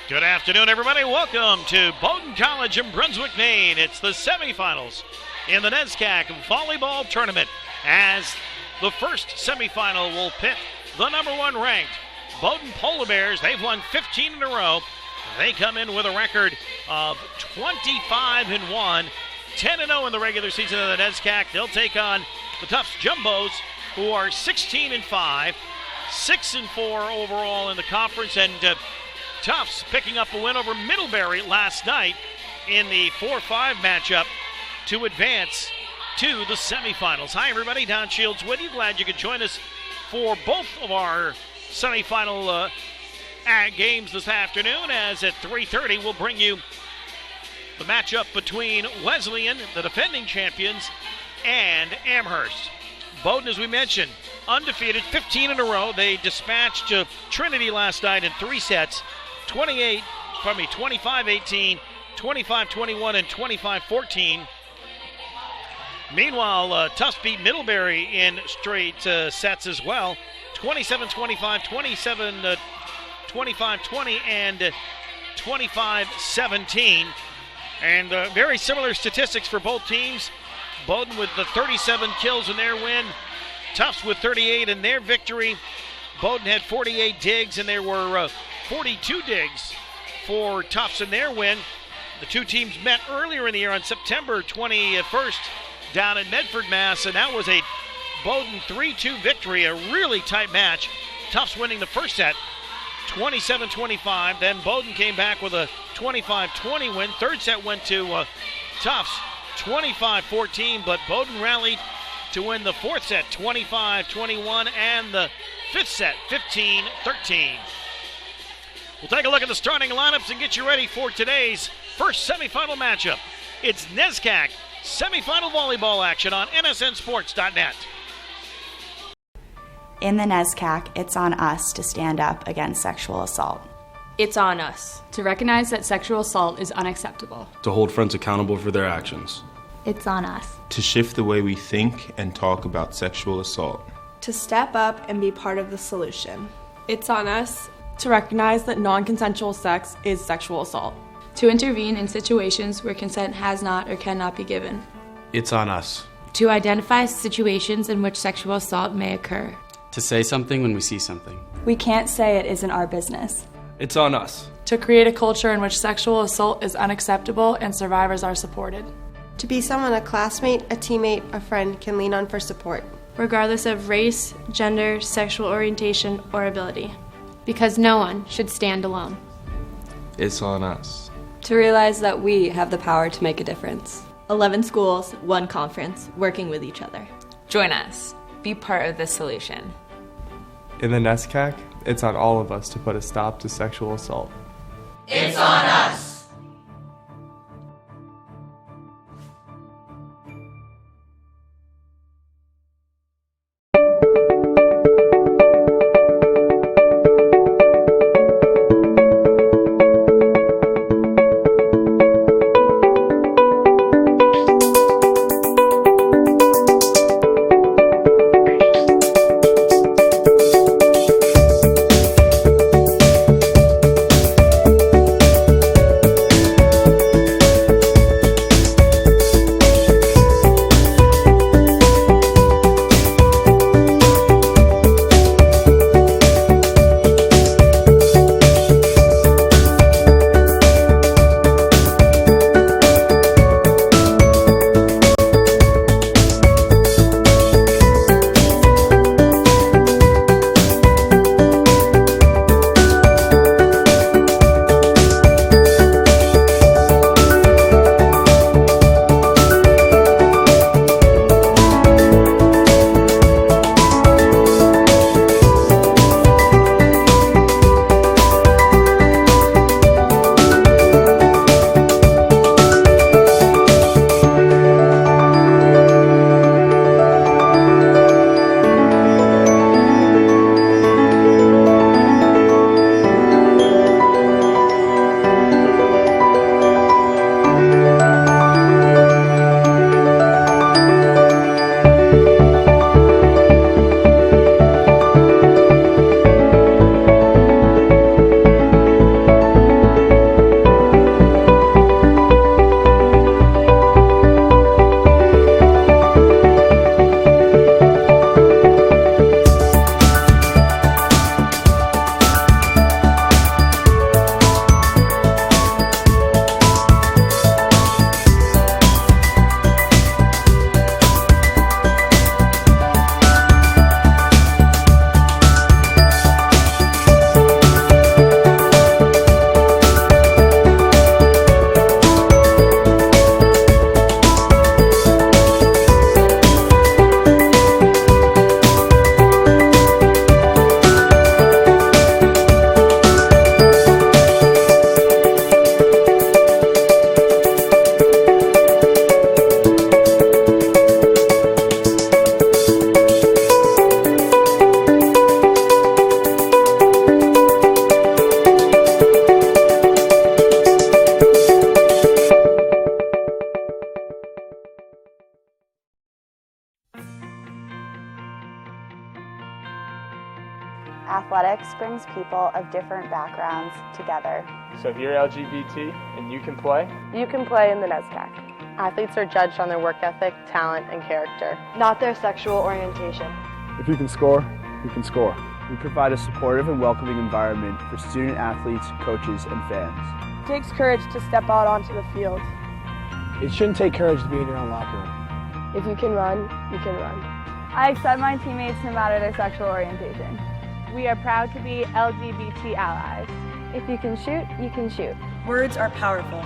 Good afternoon, everybody. Welcome to Bowdoin College in Brunswick, Maine. It's the semifinals in the NESCAC Volleyball Tournament, as the first semifinal will pit the number one ranked Bowdoin Polar Bears. They've won 15 in a row. They come in with a record of 25-1, 10-0 in the regular season of the NESCAC. They'll take on the Tufts Jumbos, who are 16-5, 6-4 overall in the conference, and Tufts picking up a win over Middlebury last night in the 4-5 matchup to advance to the semifinals. Hi, everybody. Don Shields with you. Glad you could join us for both of our semifinal games this afternoon, as at 3:30 we'll bring you the matchup between Wesleyan, the defending champions, and Amherst. Bowdoin, as we mentioned, undefeated, 15 in a row. They dispatched Trinity last night in three sets, 25-18, 25-21, and 25-14. Meanwhile, Tufts beat Middlebury in straight sets as well, 27-25, 25-20, and 25-17. And very similar statistics for both teams. Bowdoin with the 37 kills in their win, Tufts with 38 in their victory. Bowdoin had 48 digs, and there were 42 digs for Tufts in their win. The two teams met earlier in the year on September 21st down in Medford, Mass., and that was a Bowdoin 3-2 victory, a really tight match. Tufts winning the first set 27-25. Then Bowdoin came back with a 25-20 win. Third set went to Tufts 25-14, but Bowdoin rallied to win the fourth set 25-21 and the fifth set 15-13. We'll take a look at the starting lineups and get you ready for today's first semifinal matchup. It's NESCAC semifinal volleyball action on nsnsports.net. In the NESCAC, it's on us to stand up against sexual assault. It's on us to recognize that sexual assault is unacceptable. To hold friends accountable for their actions. It's on us to shift the way we think and talk about sexual assault. To step up and be part of the solution. It's on us to recognize that non-consensual sex is sexual assault. To intervene in situations where consent has not or cannot be given. It's on us to identify situations in which sexual assault may occur. To say something when we see something. We can't say it isn't our business. It's on us to create a culture in which sexual assault is unacceptable and survivors are supported. To be someone a classmate, a teammate, a friend can lean on for support, regardless of race, gender, sexual orientation, or ability. Because no one should stand alone. It's on us to realize that we have the power to make a difference. 11 schools, one conference, working with each other. Join us. Be part of the solution. In the NESCAC, it's on all of us to put a stop to sexual assault. It's on us. Athletics brings people of different backgrounds together. So if you're LGBT and you can play in the NESCAC. Athletes are judged on their work ethic, talent, and character, not their sexual orientation. If you can score, you can score. We provide a supportive and welcoming environment for student athletes, coaches, and fans. It takes courage to step out onto the field. It shouldn't take courage to be in your own locker room. If you can run, you can run. I accept my teammates no matter their sexual orientation. We are proud to be LGBT allies. If you can shoot, you can shoot. Words are powerful.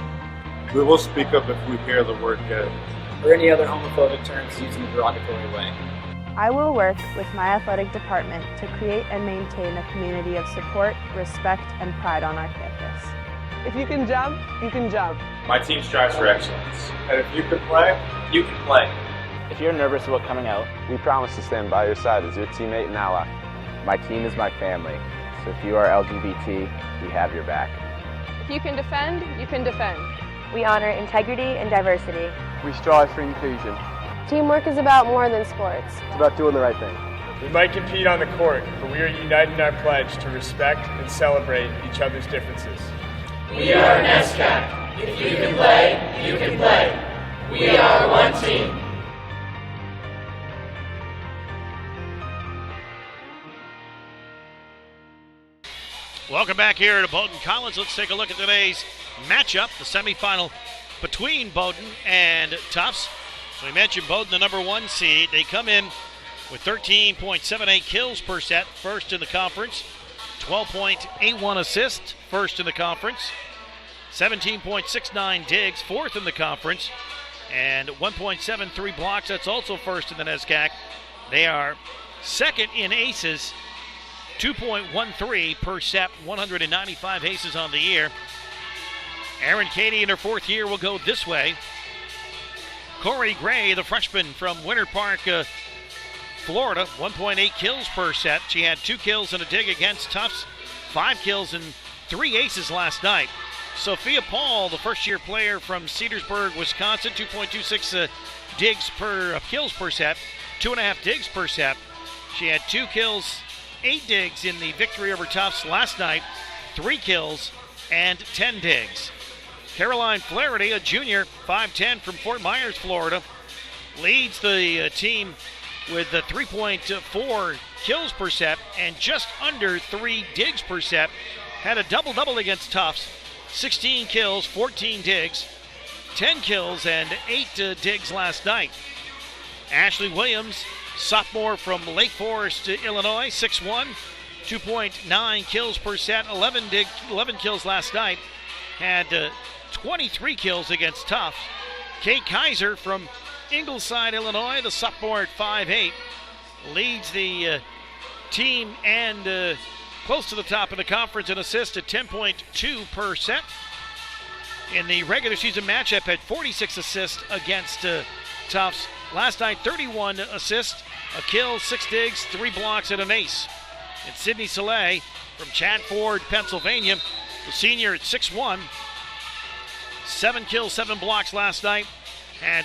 We will speak up if we hear the word gay. Or any other homophobic terms used in a derogatory way. I will work with my athletic department to create and maintain a community of support, respect, and pride on our campus. If you can jump, you can jump. My team strives for excellence. And if you can play, you can play. If you're nervous about coming out, we promise to stand by your side as your teammate and ally. My team is my family, so if you are LGBT, we have your back. If you can defend, you can defend. We honor integrity and diversity. We strive for inclusion. Teamwork is about more than sports. It's about doing the right thing. We might compete on the court, but we are united in our pledge to respect and celebrate each other's differences. We are NESCAC. If you can play, you can play. We are one team. Welcome back here to Bowdoin College. Let's take a look at today's matchup, the semifinal between Bowdoin and Tufts. So we mentioned Bowdoin, the number 1 seed. They come in with 13.78 kills per set, first in the conference. 12.81 assists, first in the conference. 17.69 digs, fourth in the conference. And 1.73 blocks, that's also first in the NESCAC. They are second in aces. 2.13 per set, 195 aces on the year. Erin Cady in her 4th year will go this way. Corey Gray, the freshman from Winter Park, Florida, 1.8 kills per set. She had 2 kills and a dig against Tufts, 5 kills and 3 aces last night. Sophia Paul, the first-year player from Cedarsburg, Wisconsin, 2.26 kills per set, 2.5 digs per set. She had 2 kills, 8 digs in the victory over Tufts last night, 3 kills and 10 digs. Caroline Flaherty, a junior, 5'10", from Fort Myers, Florida, leads the team with 3.4 kills per set and just under 3 digs per set. Had a double-double against Tufts, 16 kills, 14 digs, 10 kills and 8 digs last night. Ashley Williams, sophomore from Lake Forest, Illinois, 6'1", 2.9 kills per set, 11 kills last night. Had 23 kills against Tufts. Kate Kaiser from Ingleside, Illinois, the sophomore at 5'8", leads the team and close to the top of the conference in assists at 10.2 per set. In the regular season matchup, had 46 assists against Tufts. Last night, 31 assists, a kill, 6 digs, 3 blocks, and an ace. And Sydney Soleil from Chatford, Pennsylvania, the senior at 6'1", 7 kills, 7 blocks last night. Had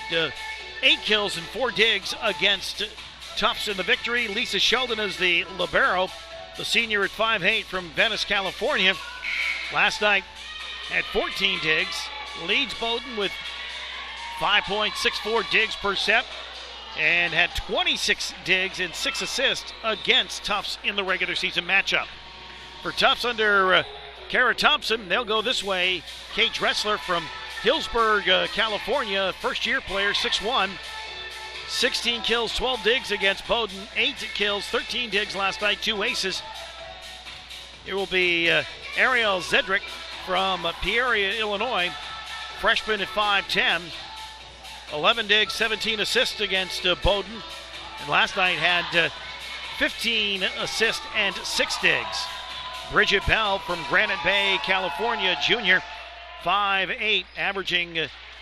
8 kills and 4 digs against Tufts in the victory. Lisa Sheldon is the libero, the senior at 5'8", from Venice, California. Last night had 14 digs, leads Bowdoin with 5.64 digs per set, and had 26 digs and 6 assists against Tufts in the regular season matchup. For Tufts under Kara Thompson, they'll go this way. Kate Dressler from Hillsburg, California, first-year player, 6'1", 16 kills, 12 digs against Bowdoin, 8 kills, 13 digs last night, 2 aces. It will be Ariel Zedrick from Peoria, Illinois, freshman at 5'10", 11 digs, 17 assists against Bowdoin. And last night had 15 assists and 6 digs. Bridget Bell from Granite Bay, California, junior, 5'8", averaging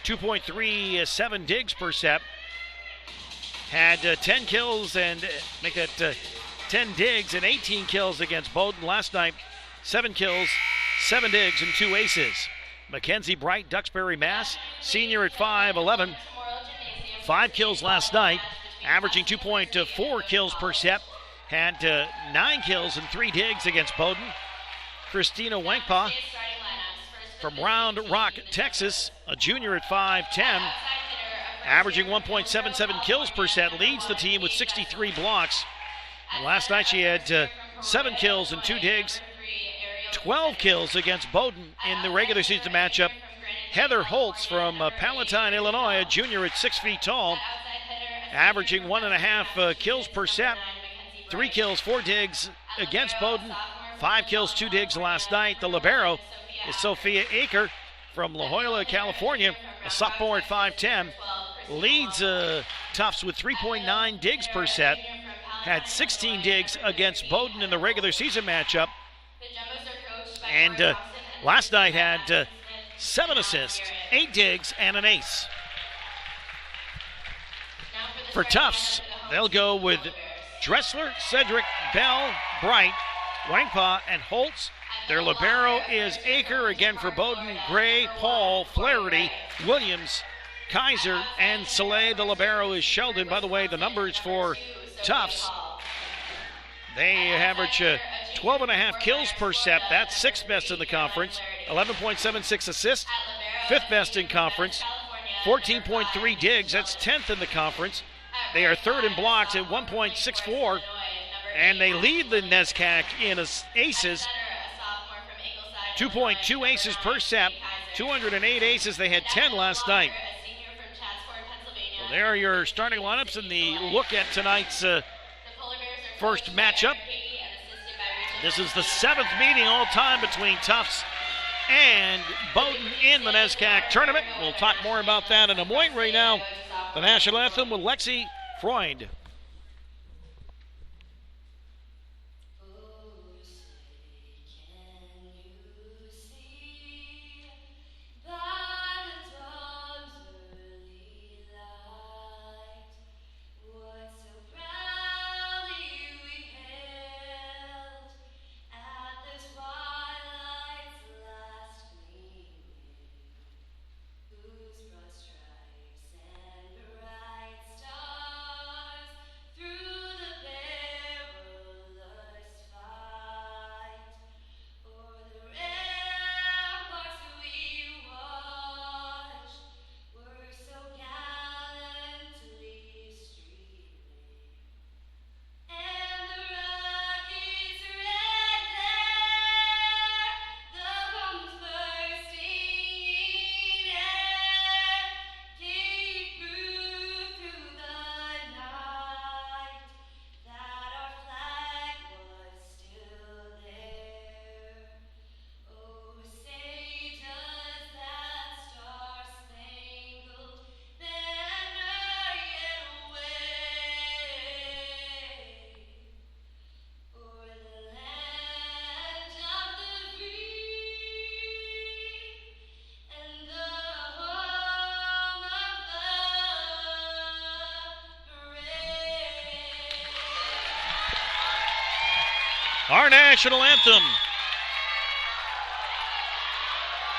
2.37 digs per set. Had 10 kills and make that 10 digs and 18 kills against Bowdoin. Last night, 7 kills, 7 digs, and 2 aces. Mackenzie Bright, Duxbury, Mass, senior at 5'11", 5 kills last night, averaging 2.4 kills per set, had 9 kills and 3 digs against Bowdoin. Christina Wankpa from Round Rock, Texas, a junior at 5'10", averaging 1.77 kills per set, leads the team with 63 blocks. And last night she had 7 kills and 2 digs, 12 kills against Bowdoin in the regular season matchup. Heather Holtz from Palatine, Illinois, a junior at 6 feet tall, averaging 1.5 kills per set, 3 kills, 4 digs against Bowdoin, 5 kills, 2 digs last night. The libero is Sophia Aker from La Jolla, California, a sophomore at 5'10", leads Tufts with 3.9 digs per set, had 16 digs against Bowdoin in the regular season matchup, and last night had 7 assists, 8 digs, and an ace. For Tufts, they'll go with Dressler, Cedric, Bell, Bright, Wankpa, and Holtz. Their libero is Aker, again for Bowdoin, Gray, Paul, Flaherty, Williams, Kaiser, and Soleil. The libero is Sheldon. By the way, the numbers for Tufts, they average 12.5 kills per set. That's 6th best in the conference. 11.76 assists, 5th best in conference. 14.3 digs, that's 10th in the conference. They are 3rd in blocks at 1.64, and they lead the NESCAC in aces. 2.2 aces per set, 208 aces. They had 10 last night. Well, there are your starting lineups and the look at tonight's first matchup. This is the 7th meeting all time between Tufts and Bowdoin in the NESCAC tournament. We'll talk more about that in a moment. Right now, the national anthem with Lexi Freund. Our national anthem.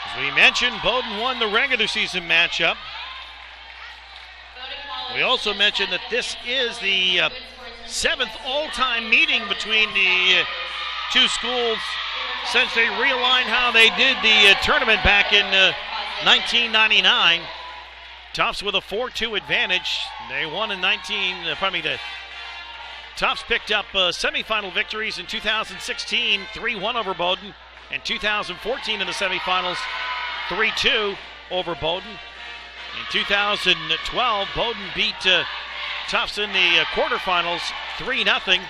As we mentioned, Bowdoin won the regular season matchup. We also mentioned that this is the 7th all-time meeting between the two schools since they realigned how they did the tournament back in 1999. Tufts with a 4-2 advantage. They won in Tufts picked up semifinal victories in 2016, 3-1 over Bowdoin, and 2014 in the semifinals, 3-2 over Bowdoin. In 2012, Bowdoin beat Tufts in the quarterfinals, 3-0.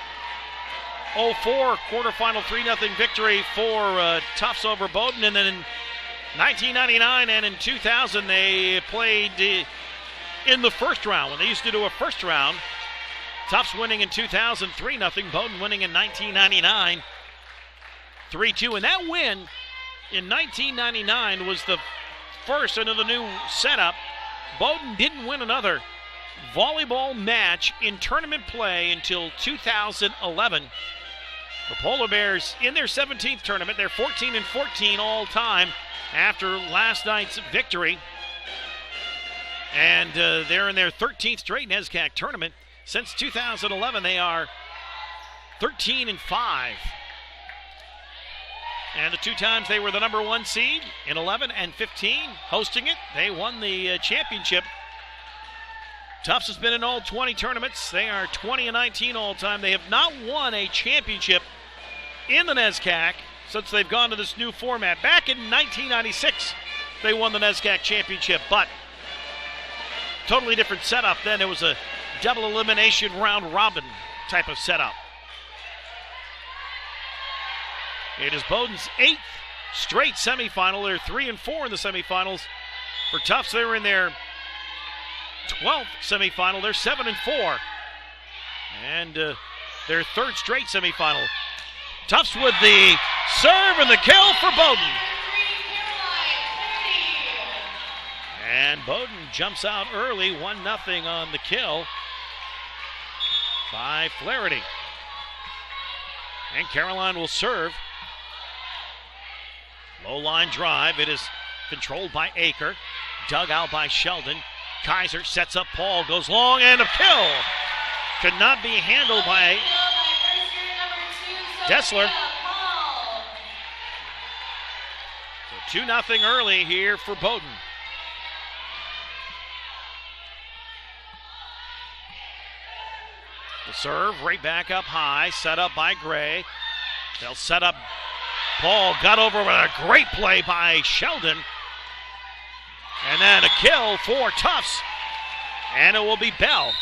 04 quarterfinal 3-0 victory for Tufts over Bowdoin, and then in 1999 and in 2000 they played in the first round when they used to do a first round. Tufts winning in 2000, 3-0. Bowdoin winning in 1999, 3-2. And that win in 1999 was the first under the new setup. Bowdoin didn't win another volleyball match in tournament play until 2011. The Polar Bears in their 17th tournament. They're 14-14 all time after last night's victory. And they're in their 13th straight NESCAC tournament. Since 2011, they are 13-5. And the 2 times they were the number 1 seed in 11 and 15, hosting it. They won the championship. Tufts has been in all 20 tournaments. They are 20-19 all time. They have not won a championship in the NESCAC since they've gone to this new format. Back in 1996, they won the NESCAC Championship, but totally different setup then. It was a double elimination round robin type of setup. It is Bowdoin's 8th straight semifinal. They're 3-4 in the semifinals. For Tufts, they were in their 12th semifinal. They're 7-4. And their 3rd straight semifinal. Tufts with the serve and the kill for Bowdoin. And Bowdoin jumps out early, 1-0 on the kill by Flaherty. And Caroline will serve. Low line drive. It is controlled by Aker. Dug out by Sheldon. Kaiser sets up Paul, goes long, and a kill. Could not be handled by Dessler. So 2-0 early here for Bowdoin. The serve right back up high, set up by Gray. They'll set up Paul, got over with a great play by Sheldon. And then a kill for Tufts. And it will be Bell.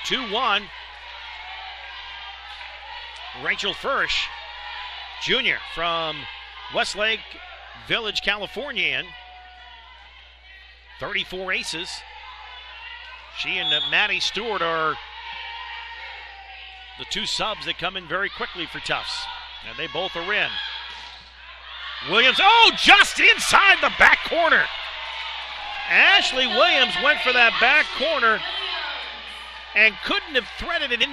2-1. Rachel Fursh, Jr. from Westlake Village, California. 34 aces. She and Maddie Stewart are the 2 subs that come in very quickly for Tufts. And they both are in. Williams, just inside the back corner. Ashley Williams went for that back corner and couldn't have threaded it in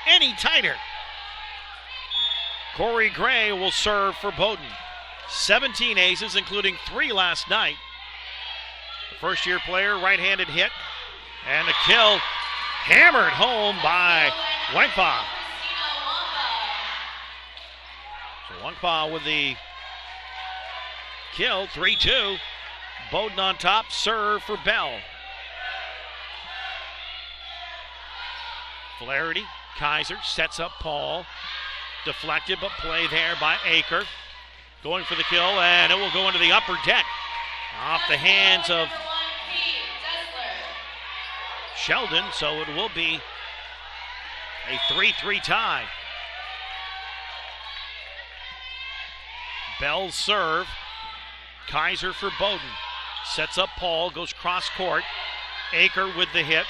any tighter. Corey Gray will serve for Bowdoin. 17 aces, including 3 last night. The first-year player, right-handed hit, and a kill hammered home by Wangpa. So Wangpa with the kill, 3-2. Bowdoin on top, serve for Bell. Flaherty, Kaiser sets up Paul. Deflected, but play there by Aker. Going for the kill, and it will go into the upper deck. Off the hands of Sheldon, so it will be a 3-3 tie. Bell's serve. Kaiser for Bowdoin. Sets up Paul, goes cross court. Aker with the hit.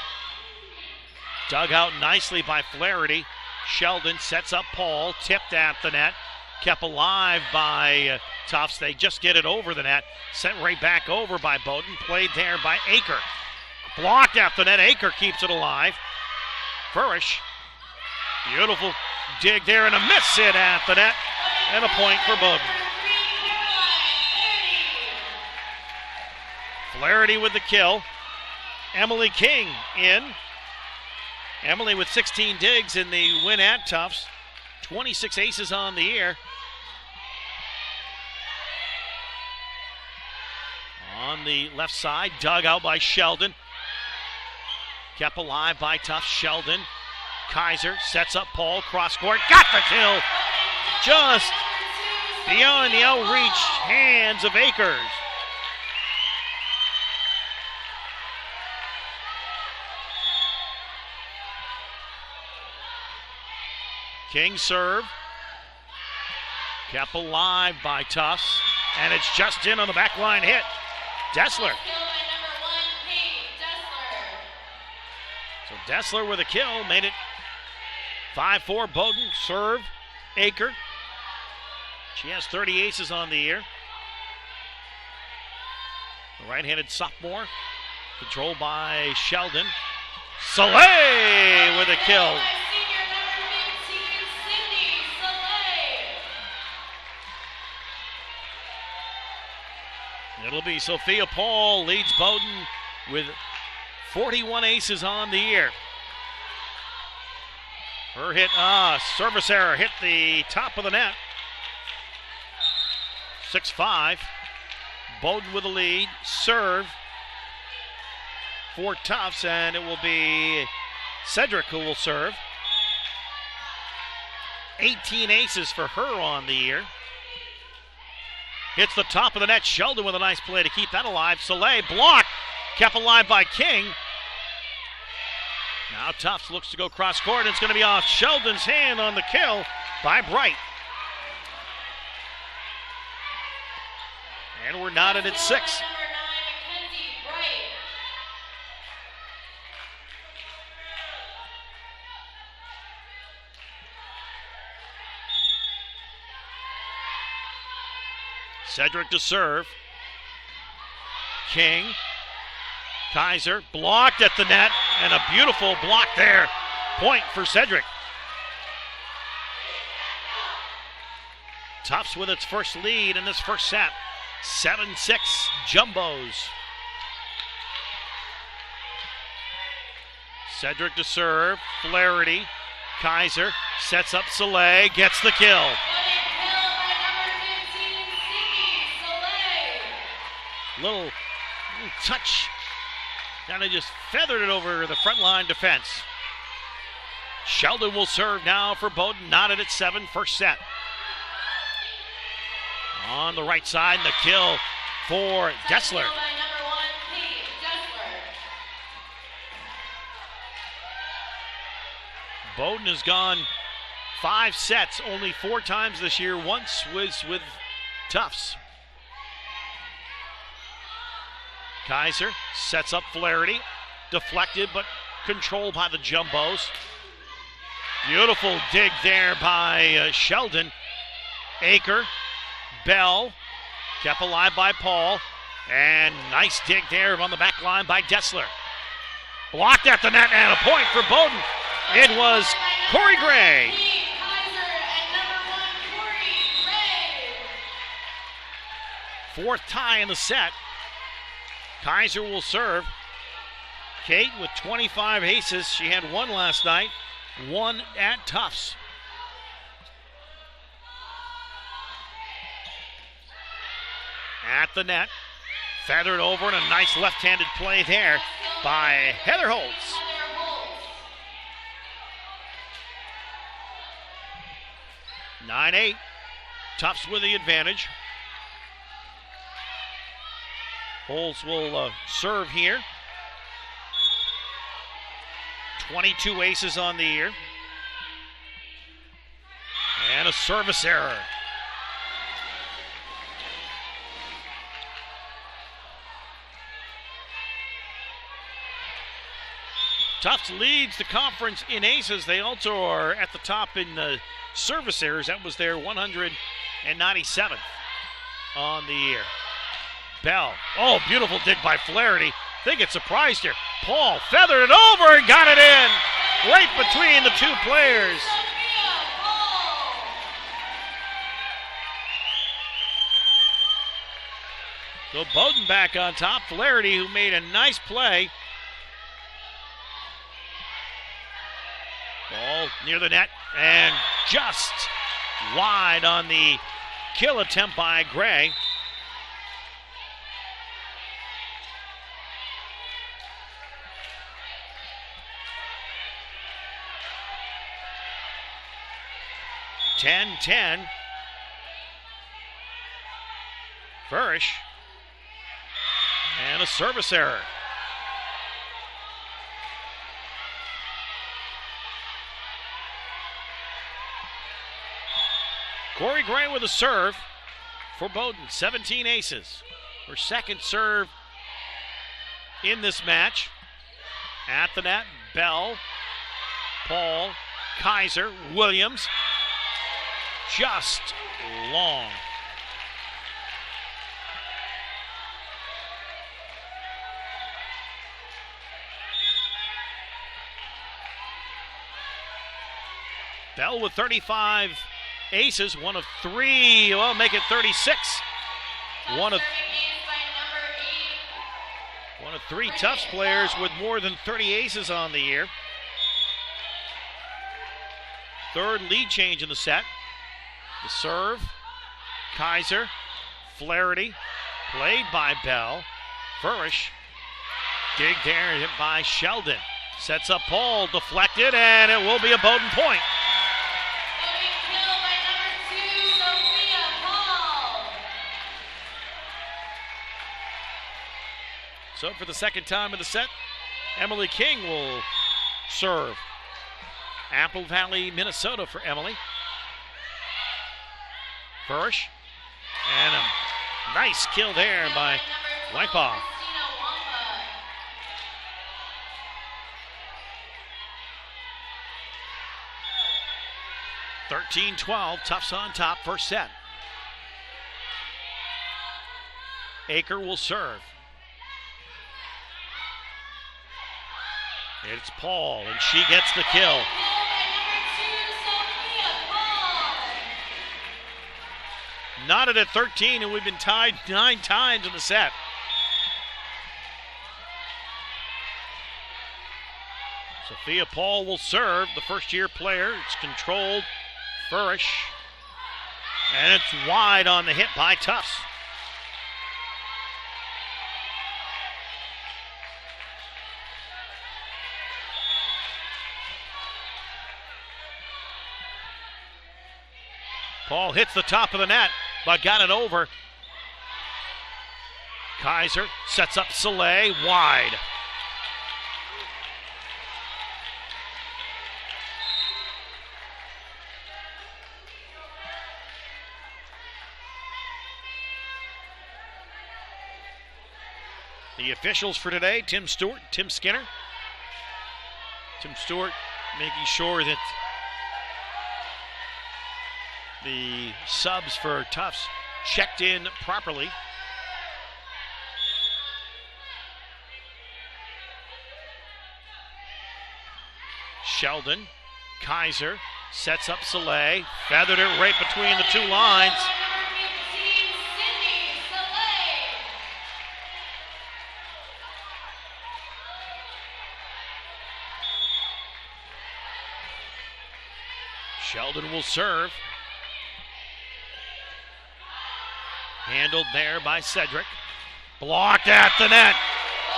Dug out nicely by Flaherty. Sheldon sets up Paul, tipped at the net. Kept alive by Tufts. They just get it over the net. Sent right back over by Bowdoin. Played there by Aker. Blocked at the net. Aker keeps it alive. Furish. Beautiful dig there and a miss hit at the net. And a point for Bowdoin. Flaherty with the kill. Emily King in. Emily with 16 digs in the win at Tufts. 26 aces on the year. On the left side, dug out by Sheldon. Kept alive by Tufts. Sheldon. Kaiser sets up Paul, cross court. Got the kill! Just beyond the outreach hands of Akers. King serve. Kept alive by Tufts. And it's just in on the back line hit. Dessler. So Dessler with a kill. Made it 5-4 Bowdoin. Serve. Aker. She has 30 aces on the year. The right-handed sophomore. Controlled by Sheldon. Soleil with a kill. It'll be Sophia Paul leads Bowdoin with 41 aces on the year. Her hit, service error, hit the top of the net. 6-5. Bowdoin with the lead. Serve for Tufts, and it will be Cedric who will serve. 18 aces for her on the year. Hits the top of the net. Sheldon with a nice play to keep that alive. Soleil blocked. Kept alive by King. Now Tufts looks to go cross court, and it's going to be off Sheldon's hand on the kill by Bright. And we're knotted at 6. Cedric to serve. King. Kaiser blocked at the net, and a beautiful block there. Point for Cedric. Tufts with its first lead in this first set. 7-6 Jumbos. Cedric to serve. Flaherty. Kaiser sets up Soleil, gets the kill. Little touch. Kind of just feathered it over the front line defense. Sheldon will serve now for Bowdoin, knotted at 7, first set. On the right side, the kill for Dessler. Bowdoin has gone 5 sets, only 4 times this year. Once was with Tufts. Kaiser sets up Flaherty. Deflected, but controlled by the Jumbos. Beautiful dig there by Sheldon. Aker, Bell, kept alive by Paul. And nice dig there on the back line by Dessler. Blocked at the net, and a point for Bowdoin. It was Corey Gray. Fourth tie in the set. Kaiser will serve. Kate with 25 aces. She had 1 last night, 1 at Tufts. At the net. Feathered over, and a nice left-handed play there by Heather Holtz. (9-8). Tufts with the advantage. Holtz will serve here. 22 aces on the year. And a service error. Tufts leads the conference in aces. They also are at the top in service errors. That was their 197th on the year. Bell. Oh, beautiful dig by Flaherty. I think it surprised her. Paul feathered it over and got it in. Right between the 2 players. So Bowdoin back on top. Flaherty, who made a nice play. Ball near the net and just wide on the kill attempt by Gray. (10-10). Furish. And a service error. Corey Gray with a serve for Bowdoin. 17 aces. Her second serve in this match. At the net, Bell, Paul, Kaiser, Williams. Just long. Bell with 35 aces, 1 of 3. Well, make it 36. One One of 3 Tufts players with more than 30 aces on the year. Third lead change in the set. The serve, Kaiser, Flaherty, played by Bell. Furish, dig there, hit by Sheldon. Sets up Paul, deflected, and it will be a Bowdoin point. So for the second time in the set, Emily King will serve. Apple Valley, Minnesota for Emily. Furish, and a nice kill there by Wykoff. (13-12), Tufts on top, first set. Aker will serve. It's Paul, and she gets the kill. Knotted at 13, and we've been tied 9 times in the set. Sophia Paul will serve, the first-year player. It's controlled. Furish. And it's wide on the hit by Tufts. Paul hits the top of the net, but got it over. Kaiser sets up Soleil, wide. The officials for today, Tim Stewart, Tim Skinner. Tim Stewart making sure that the subs for Tufts checked in properly. Sheldon, Kaiser sets up Soleil, feathered it right between the 2 lines. Sheldon will serve. Handled there by Cedric. Blocked at the net.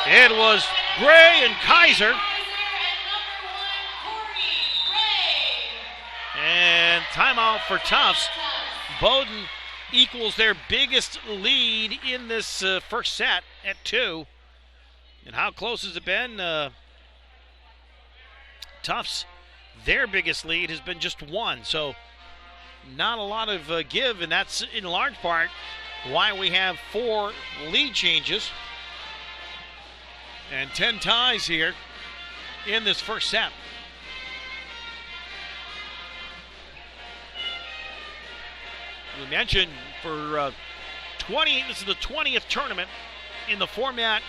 It was Gray and Kaiser. And timeout for Tufts. Bowdoin equals their biggest lead in this first set at 2. And how close has it been? Tufts, their biggest lead has been just 1. So not a lot of give, and that's in large part why we have 4 lead changes and 10 ties here in this first set. We mentioned for this is the 20th tournament in the format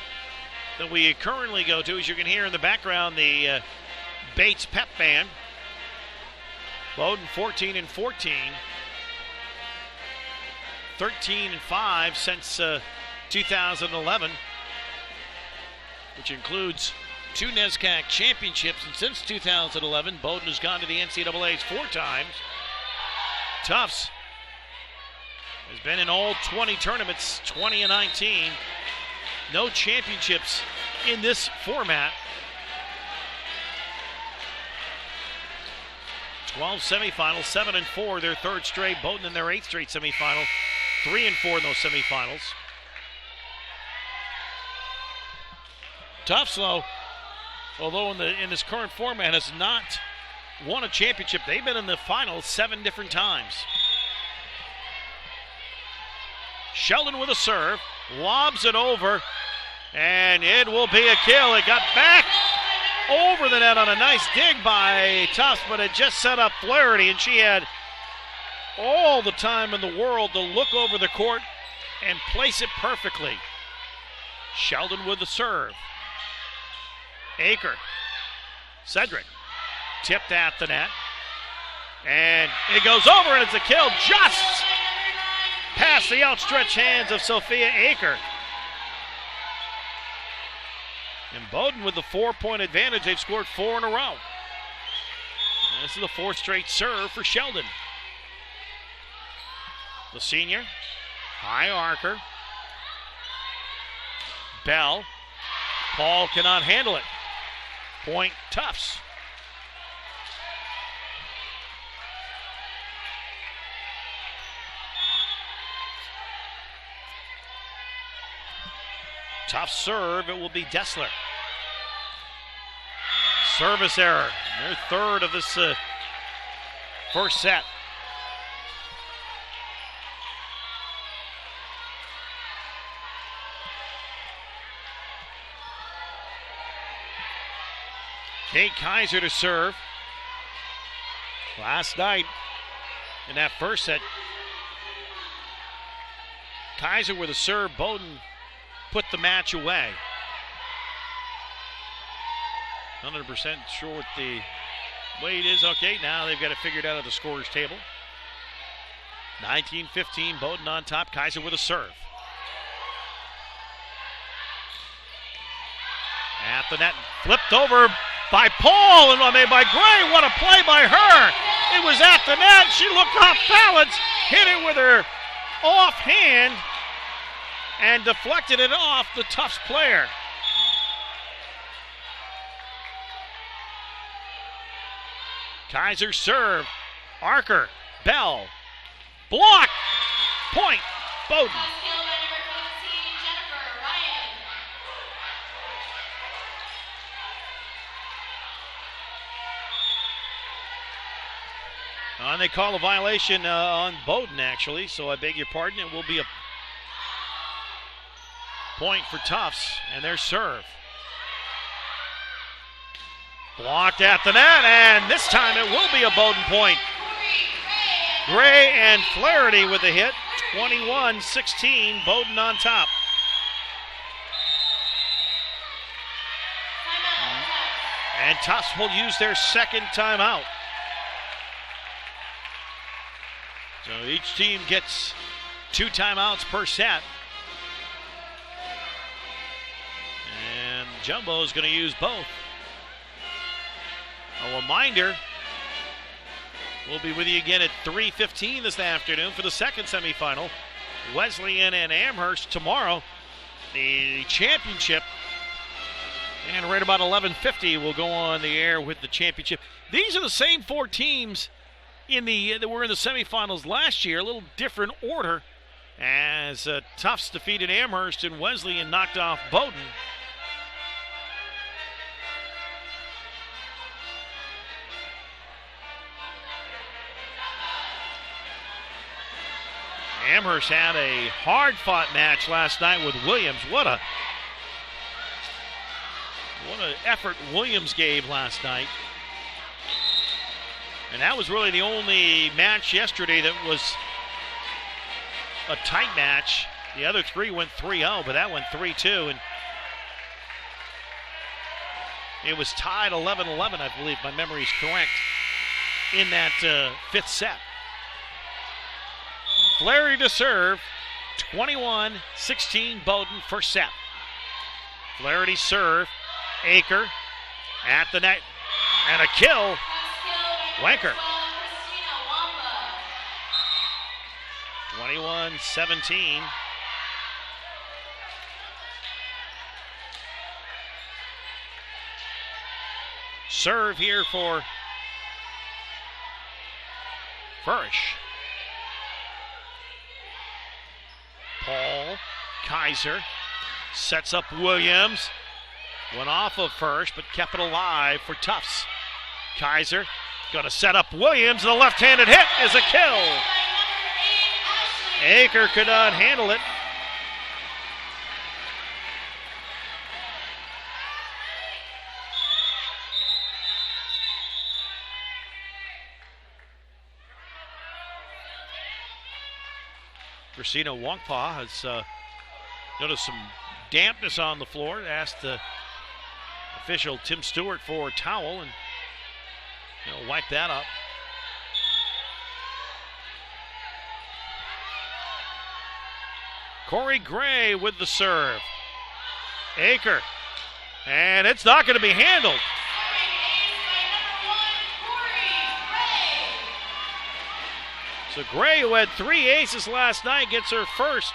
that we currently go to. As you can hear in the background, the Bates Pep Band. Bowdoin 14-14. 13-5 since 2011, which includes 2 NESCAC championships. And since 2011, Bowdoin has gone to the NCAAs 4 times. Tufts has been in all 20 tournaments, 20-19. No championships in this format. 12 semifinals, 7-4, their 3rd straight. Bowdoin in their 8th straight semifinal, 3-4 in those semifinals. Tufts, though, although in this current format has not won a championship, they've been in the finals 7 different times. Sheldon with a serve, lobs it over, and it will be a kill. It got back over the net on a nice dig by Tufts, but it just set up Flaherty, and she had all the time in the world to look over the court and place it perfectly. Sheldon with the serve. Aker. Cedric. Tipped at the net. And it goes over, and it's a kill just past the outstretched hands of Sophia Aker. Bowdoin with the 4-point advantage. They've scored 4 in a row. And this is the 4th straight serve for Sheldon. The senior, high archer. Bell. Paul cannot handle it. Point Tufts. Tough serve, it will be Dessler. Service error, their 3rd of this first set. Kate Kaiser to serve. Last night in that first set, Kaiser with a serve, Bowdoin put the match away. 100% sure what the weight is. Okay, now they've got it figured out at the scorer's table. 19-15, Bowdoin on top. Kaiser with a serve. At the net, flipped over by Paul and made by Gray. What a play by her. It was at the net. She looked off balance, hit it with her offhand, and deflected it off the Tufts player. Kaiser serve. Archer, Bell, block, point, Bowdoin. And they call a violation on Bowdoin, actually, so I beg your pardon. It will be a point for Tufts and their serve. Blocked at the net, and this time it will be a Bowdoin point. Gray and Flaherty with the hit. 21-16, Bowdoin on top. And Tufts will use their second timeout. So each team gets 2 timeouts per set. And Jumbo is going to use both. A reminder, we'll be with you again at 3:15 this afternoon for the second semifinal. Wesleyan and Amherst tomorrow. The championship. And right about 11:50 we'll go on the air with the championship. These are the same 4 teams that were in the semifinals last year. A little different order as Tufts defeated Amherst and Wesleyan knocked off Bowdoin. Amherst had a hard-fought match last night with Williams. What an effort Williams gave last night. And that was really the only match yesterday that was a tight match. The other 3 went 3-0, but that went 3-2. And it was tied 11-11, I believe, my memory is correct, in that 5th set. Flaherty to serve. 21-16, Bowdoin, first set. Flaherty serve. Aker at the net. And a kill. Wanker. 21-17. Serve here for Furish. Paul Kaiser sets up Williams. Went off of Furish, but kept it alive for Tufts. Kaiser going to set up Williams. The left-handed hit is a kill. Aker could not handle it. Christina Wongpa has noticed some dampness on the floor. Asked the official Tim Stewart for a towel and wipe that up. Corey Gray with the serve. Aker And it's not going to be handled. So Gray, who had 3 aces last night, gets her first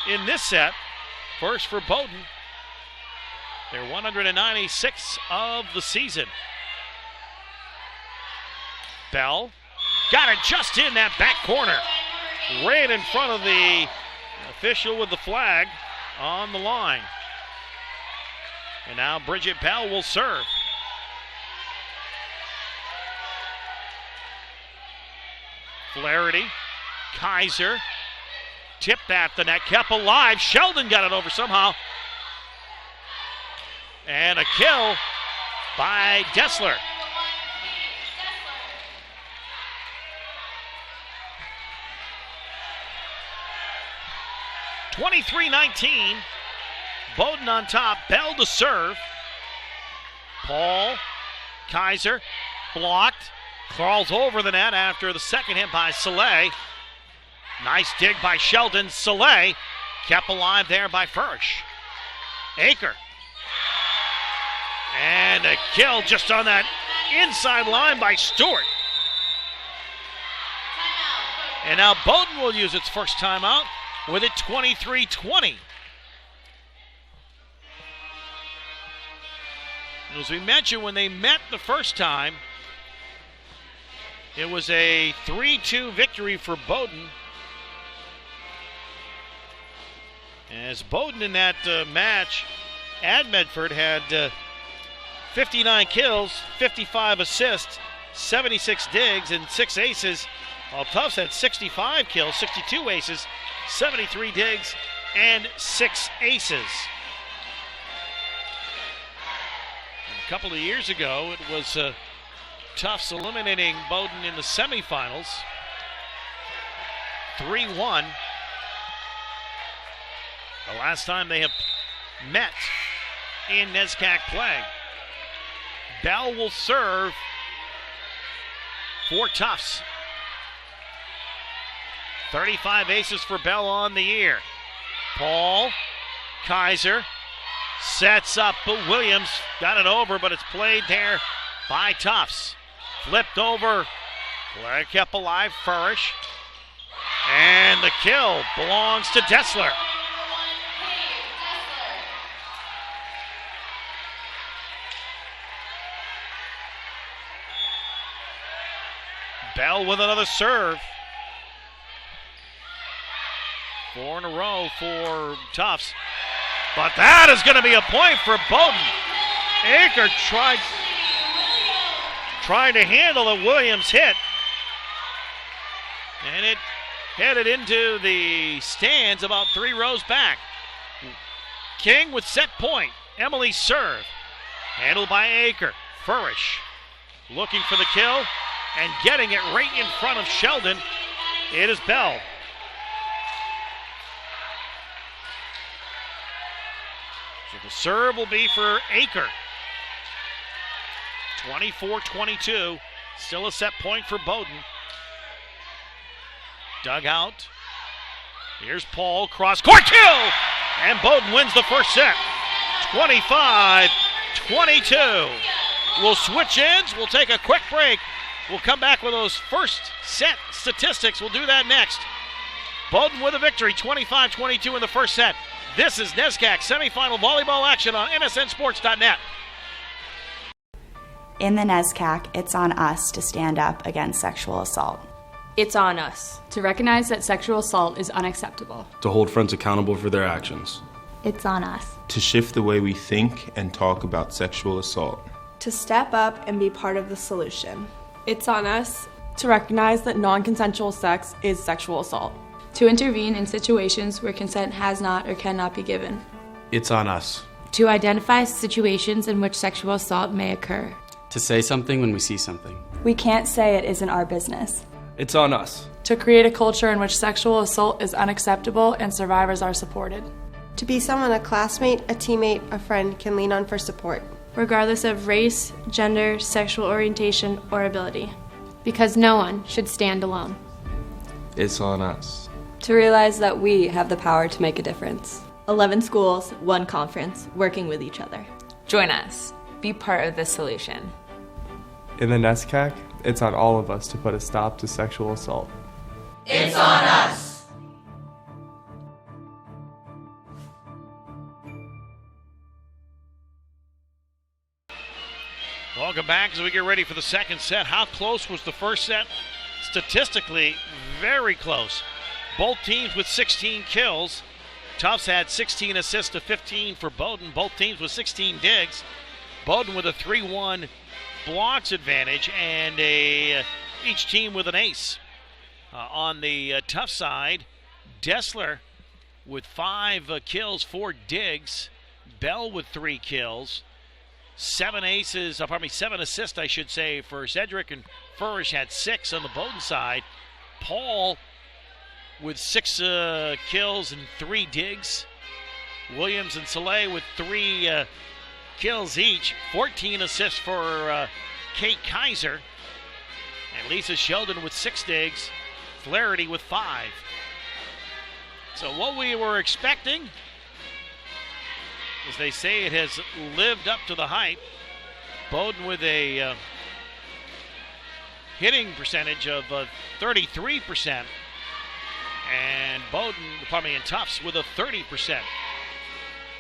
in this set. First for Bowdoin. They're 196 of the season. Bell got it just in that back corner. Right in front of the official with the flag on the line. And now Bridget Bell will serve. Flaherty, Kaiser, tipped at the net, kept alive. Sheldon got it over somehow. And a kill by Dessler. (23-19). Bowdoin on top. Bell to serve. Paul, Kaiser, blocked. Crawls over the net after the second hit by Soleil. Nice dig by Sheldon. Soleil kept alive there by Furch. Aker. And a kill just on that inside line by Stewart. And now Bowdoin will use its first timeout with it 23-20. As we mentioned, when they met the first time, it was a 3-2 victory for Bowdoin. As Bowdoin in that match at Medford had 59 kills, 55 assists, 76 digs, and 6 aces. While Tufts had 65 kills, 62 aces, 73 digs, and 6 aces. And a couple of years ago, it was Tufts eliminating Bowdoin in the semifinals, 3-1. The last time they have met in NESCAC play. Bell will serve for Tufts. 35 aces for Bell on the year. Paul, Kaiser, sets up, but Williams got it over, but it's played there by Tufts. Flipped over, play kept alive, Furish. And the kill belongs to Dessler. Bell with another serve. 4 in a row for Tufts. But that is going to be a point for Bowdoin. Aker trying to handle the Williams hit. And it headed into the stands about 3 rows back. King with set point. Emily serve. Handled by Aker. Furish looking for the kill and getting it right in front of Sheldon. It is Bell. So the serve will be for Aker. 24-22. Still a set point for Bowdoin. Dug out. Here's Paul. Cross court kill! And Bowdoin wins the first set. 25-22. We'll switch ends. We'll take a quick break. We'll come back with those first set statistics. We'll do that next. Bowdoin with a victory, 25-22 in the first set. This is NESCAC Semifinal Volleyball action on nsnsports.net. In the NESCAC, it's on us to stand up against sexual assault. It's on us to recognize that sexual assault is unacceptable. To hold friends accountable for their actions. It's on us to shift the way we think and talk about sexual assault. To step up and be part of the solution. It's on us to recognize that non-consensual sex is sexual assault. To intervene in situations where consent has not or cannot be given. It's on us to identify situations in which sexual assault may occur. To say something when we see something. We can't say it isn't our business. It's on us to create a culture in which sexual assault is unacceptable and survivors are supported. To be someone a classmate, a teammate, a friend can lean on for support. Regardless of race, gender, sexual orientation, or ability. Because no one should stand alone. It's on us to realize that we have the power to make a difference. 11 schools, 1 conference, working with each other. Join us. Be part of the solution. In the NESCAC, it's on all of us to put a stop to sexual assault. It's on us. Welcome back as we get ready for the second set. How close was the first set? Statistically, very close. Both teams with 16 kills. Tufts had 16 assists to 15 for Bowdoin. Both teams with 16 digs. Bowdoin with a 3-1 blocks advantage, and each team with an ace. On the Tufts side, Dessler with 5 kills, 4 digs. Bell with 3 kills. 7 assists, I should say, for Cedric, and Furish had 6 on the Bowdoin side. Paul with 6 kills and 3 digs. Williams and Soleil with 3 kills each. 14 assists for Kate Kaiser. And Lisa Sheldon with 6 digs. Flaherty with 5. So what we were expecting, as they say, it has lived up to the hype. Bowdoin with a hitting percentage of 33%, and and Tufts with a 30%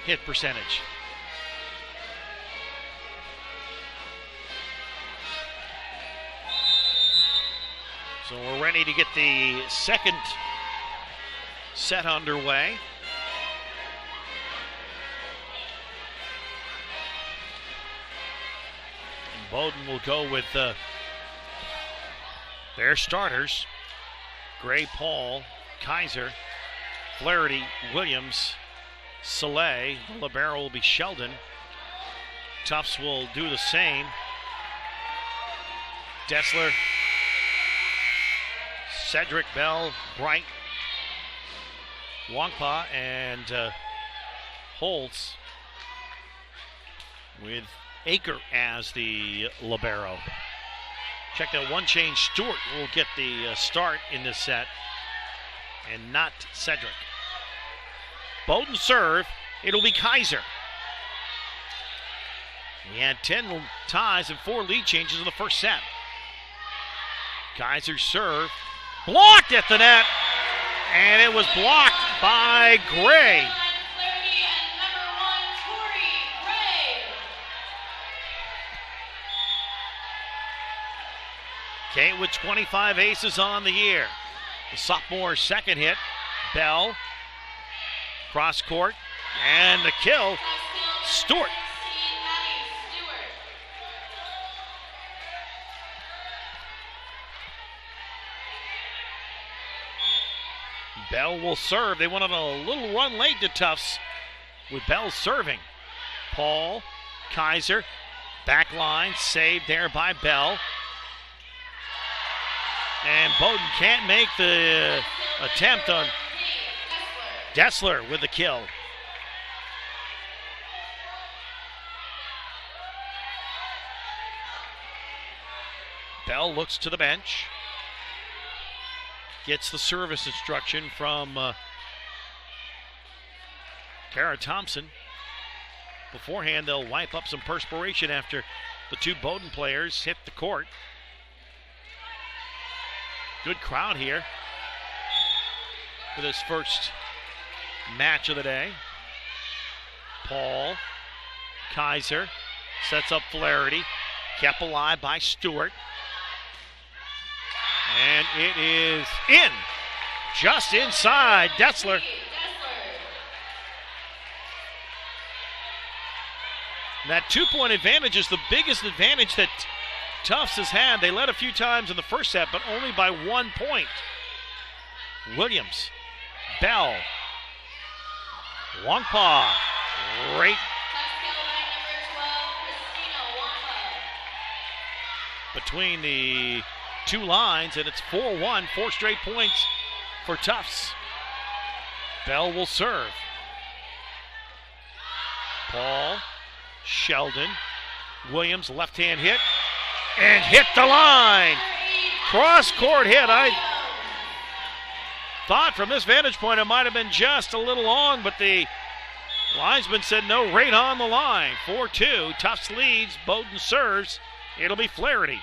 hit percentage. So we're ready to get the second set underway. Bowdoin will go with their starters: Gray, Paul, Kaiser, Flaherty, Williams, Soleil. The libero will be Sheldon. Tufts will do the same. Dessler, Cedric, Bell, Bright, Wongpa, and Holtz, with Aker as the libero. Check that one change. Stewart will get the start in this set, and not Cedric. Bowdoin serve. It'll be Kaiser. He had 10 ties and 4 lead changes in the first set. Kaiser's serve blocked at the net, and it was blocked by Gray. Kate with 25 aces on the year. The sophomore's second hit. Bell, cross court, and the kill. Stewart. Bell will serve. They went on a little run late to Tufts with Bell serving. Paul, Kaiser, back line, saved there by Bell. And Bowdoin can't make the attempt on Dessler with the kill. Bell looks to the bench. Gets the service instruction from Kara Thompson. Beforehand, they'll wipe up some perspiration after the 2 Bowdoin players hit the court. Good crowd here for this first match of the day. Paul, Kaiser sets up Flaherty, kept alive by Stewart. And it is in, just inside Dessler. That 2-point advantage is the biggest advantage that Tufts has had. They led a few times in the first set, but only by 1 point. Williams, Bell, Wongpa, great. Between the 2 lines, and it's 4-1, 4 straight points for Tufts. Bell will serve. Paul, Sheldon, Williams, left-hand hit, and hit the line. Cross-court hit. I thought from this vantage point it might have been just a little long, but the Linesman said no, right on the line. 4-2. Tufts leads. Bowdoin serves. It'll be Flaherty.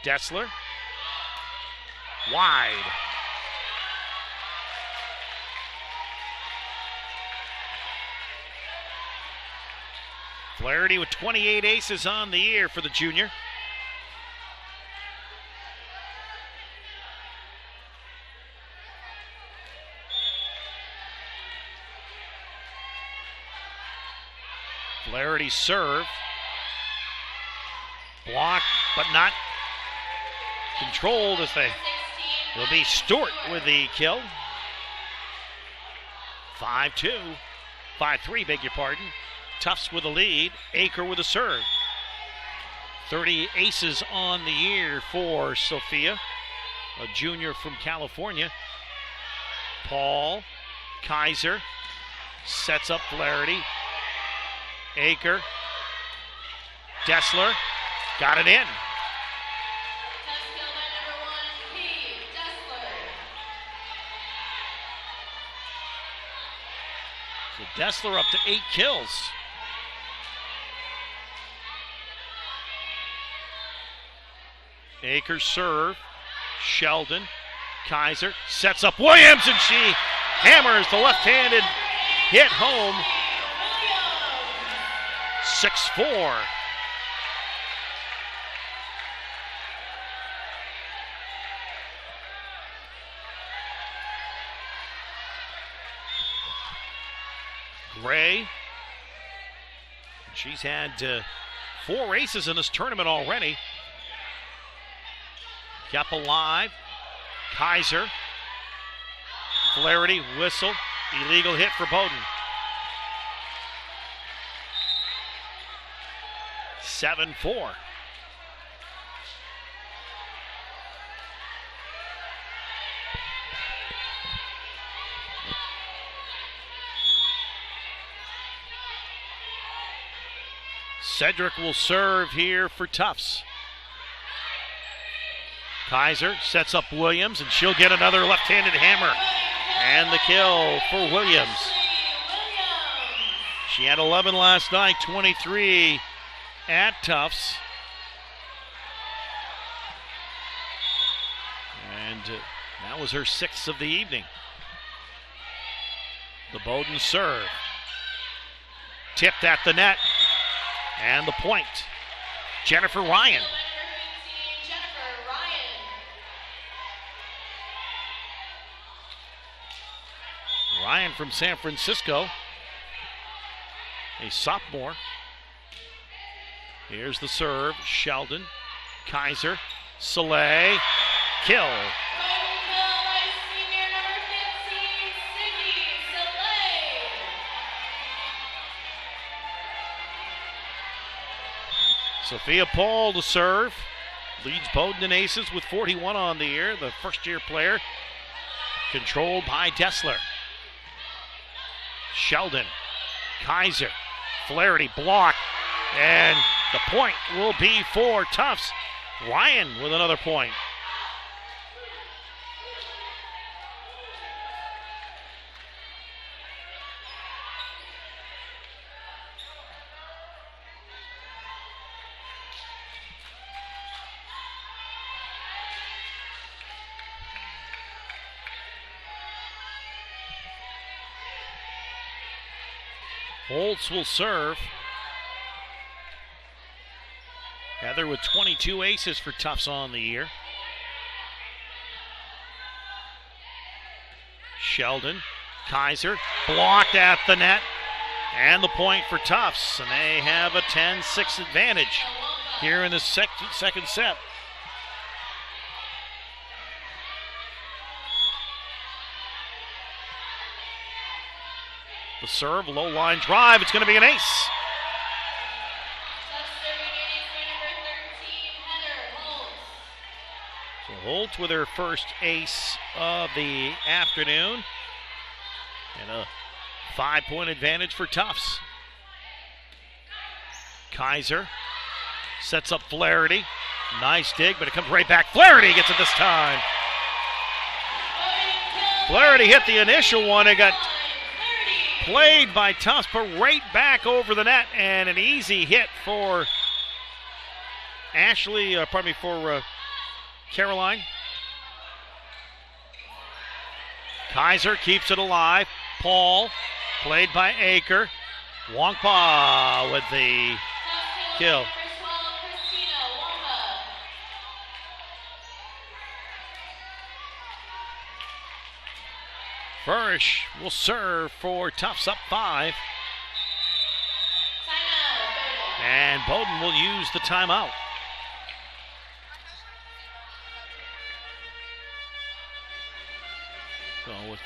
Dessler. Wide. Flaherty with 28 aces on the year for the junior. Flaherty serve. Blocked, but not controlled as it'll be Stewart with the kill. 5-2. 5-3, beg your pardon. Tufts with the lead. Aker with a serve. 30 aces on the year for Sophia, a junior from California. Paul, Kaiser, sets up Flaherty. Aker, Dessler, got it in. So Dessler up to 8 kills. Aker serve. Sheldon. Kaiser sets up Williams, and she hammers the left-handed hit home. 6-4. Gray. She's had 4 aces in this tournament already. Kept alive. Kaiser. Flaherty, whistle. Illegal hit for Bowdoin. 7-4. Cedric will serve here for Tufts. Kaiser sets up Williams, and she'll get another left-handed hammer. And the kill for Williams. She had 11 last night, 23 at Tufts. And that was her 6th of the evening. The Bowdoin serve. Tipped at the net. And the point. Jennifer Ryan. Ryan from San Francisco, a sophomore. Here's the serve. Sheldon, Kaiser, Soleil, kill. Sophia Paul to serve. Leads Bowdoin in aces with 41 on the year. The first-year player, controlled by Dessler. Sheldon, Kaiser, Flaherty blocked, and the point will be for Tufts. Ryan with another point. Holtz will serve. Heather with 22 aces for Tufts on the year. Sheldon, Kaiser, blocked at the net. And the point for Tufts. And they have a 10-6 advantage here in the second set. The serve, low line drive. It's going to be an ace. So Holtz with her first ace of the afternoon. And a 5-point advantage for Tufts. Kaiser sets up Flaherty. Nice dig, but it comes right back. Flaherty gets it this time. Flaherty hit the initial one. It got played by Tufts, but right back over the net, and an easy hit for Caroline. Kaiser keeps it alive. Paul, played by Aker. Wongpa with the kill. Furish will serve for Tufts, up 5. And Bowdoin will use the timeout. So with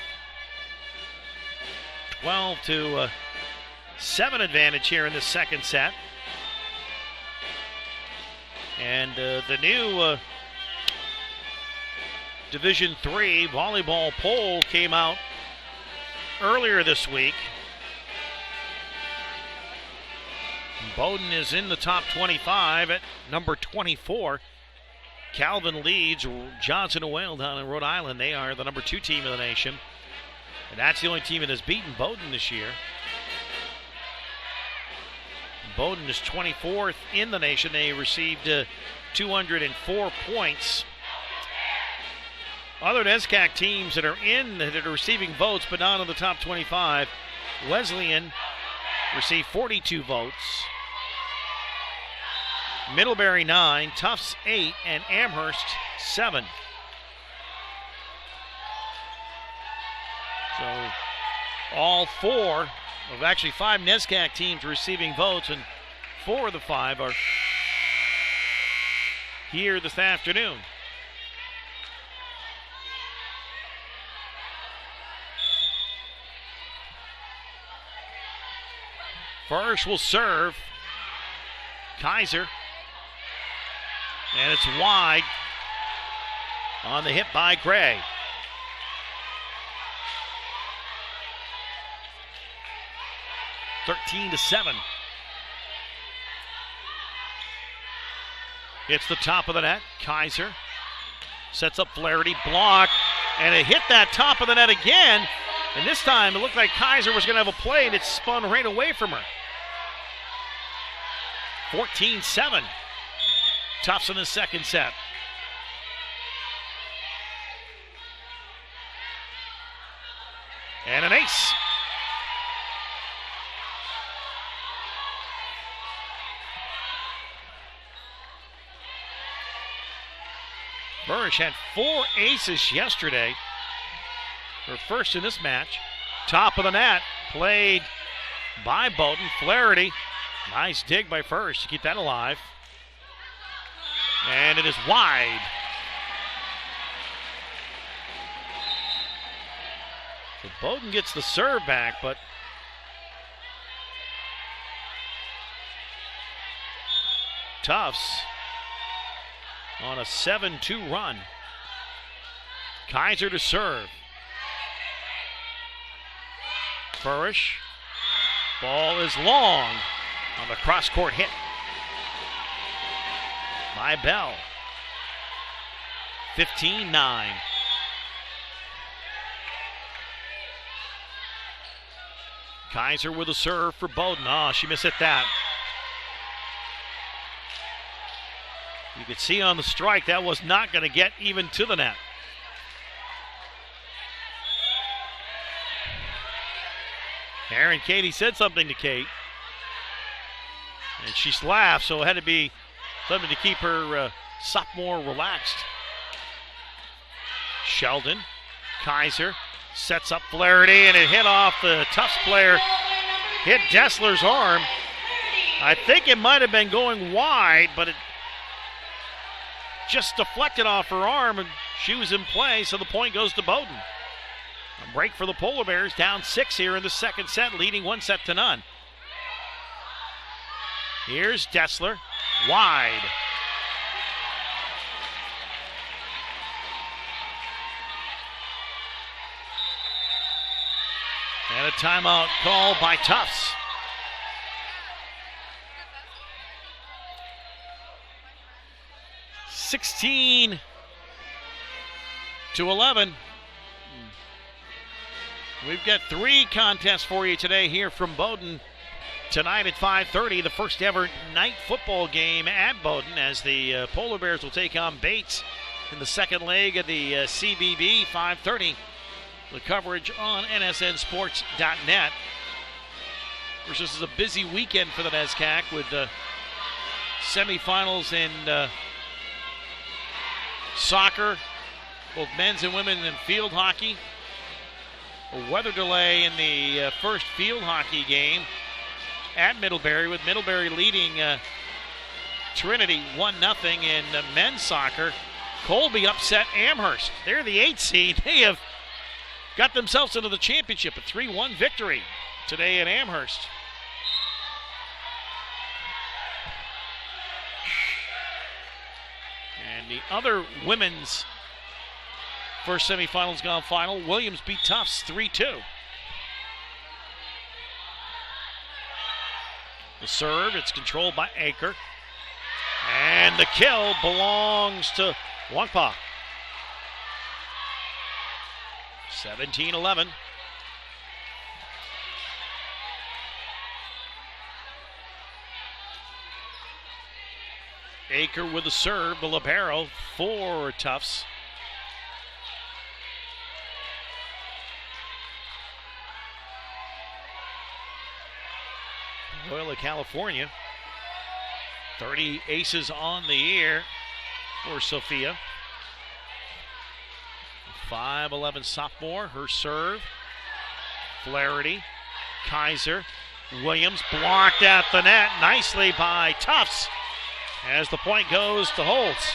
12-7 advantage here in the second set. And the new Division III volleyball poll came out earlier this week. Bowdoin is in the top 25 at number 24. Calvin leads Johnson and Whale down in Rhode Island. They are the number 2 team of the nation. And that's the only team that has beaten Bowdoin this year. Bowdoin is 24th in the nation. They received 204 points. Other NESCAC teams that are receiving votes but not in the top 25. Wesleyan received 42 votes. Middlebury 9, Tufts 8, and Amherst 7. So all 5 NESCAC teams receiving votes, and 4 of the 5 are here this afternoon. Furish will serve. Kaiser. And it's wide on the hit by Gray. (13-7). It's the top of the net. Kaiser sets up Flaherty, block, and it hit that top of the net again. And this time it looked like Kaiser was going to have a play, and it spun right away from her. 14-7. Tufts in the second set. And an ace. Furish had 4 aces yesterday. Her first in this match. Top of the net, played by Bowdoin. Flaherty. Nice dig by Furish to keep that alive. And it is wide. So Bowdoin gets the serve back, but Tufts on a 7-2 run. Kaiser to serve. Furish. Ball is long on the cross-court hit by Bell. 15-9. Kaiser with a serve for Bowdoin. Oh, she mishit that. You could see on the strike that was not going to get even to the net. Aaron Katie said something to Kate. And she laughed, so it had to be something to keep her sophomore relaxed. Sheldon, Kaiser sets up Flaherty, and it hit off the Tufts player. Hit Dessler's arm. I think it might have been going wide, but it just deflected off her arm, and she was in play, so the point goes to Bowdoin. A break for the Polar Bears, down 6 here in the second set, leading 1-0. Here's Dessler, wide. And a timeout called by Tufts. (16-11). We've got 3 contests for you today here from Bowdoin. Tonight at 5:30, the first ever night football game at Bowdoin as the Polar Bears will take on Bates in the second leg of the CBB. 5:30, the coverage on nsnsports.net. Of course, this is a busy weekend for the NESCAC with semifinals in soccer, both men's and women in field hockey. A weather delay in the first field hockey game at Middlebury, with Middlebury leading Trinity 1-0 in men's soccer. Colby upset Amherst. They're the 8th seed. They have got themselves into the championship, a 3-1 victory today at Amherst. And the other women's first semifinals gone final. Williams beat Tufts 3-2. The serve, it's controlled by Aker. And the kill belongs to Wangpa. 17-11. Aker with the serve, the libero for Tufts. Loyola, California. 30 aces on the year for Sophia. 5'11" sophomore, her serve. Flaherty, Kaiser, Williams blocked at the net nicely by Tufts as the point goes to Holtz.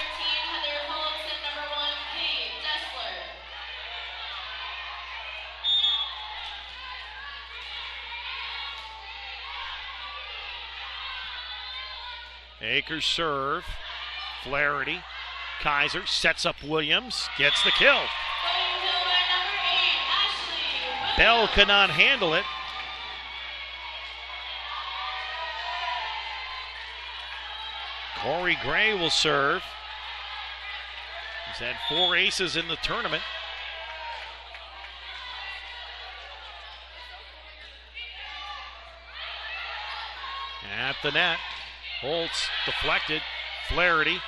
Akers serve, Flaherty, Kaiser sets up Williams, gets the kill. Bell could not handle it. Corey Gray will serve. He's had 4 aces in the tournament. At the net. Holtz deflected. Flaherty.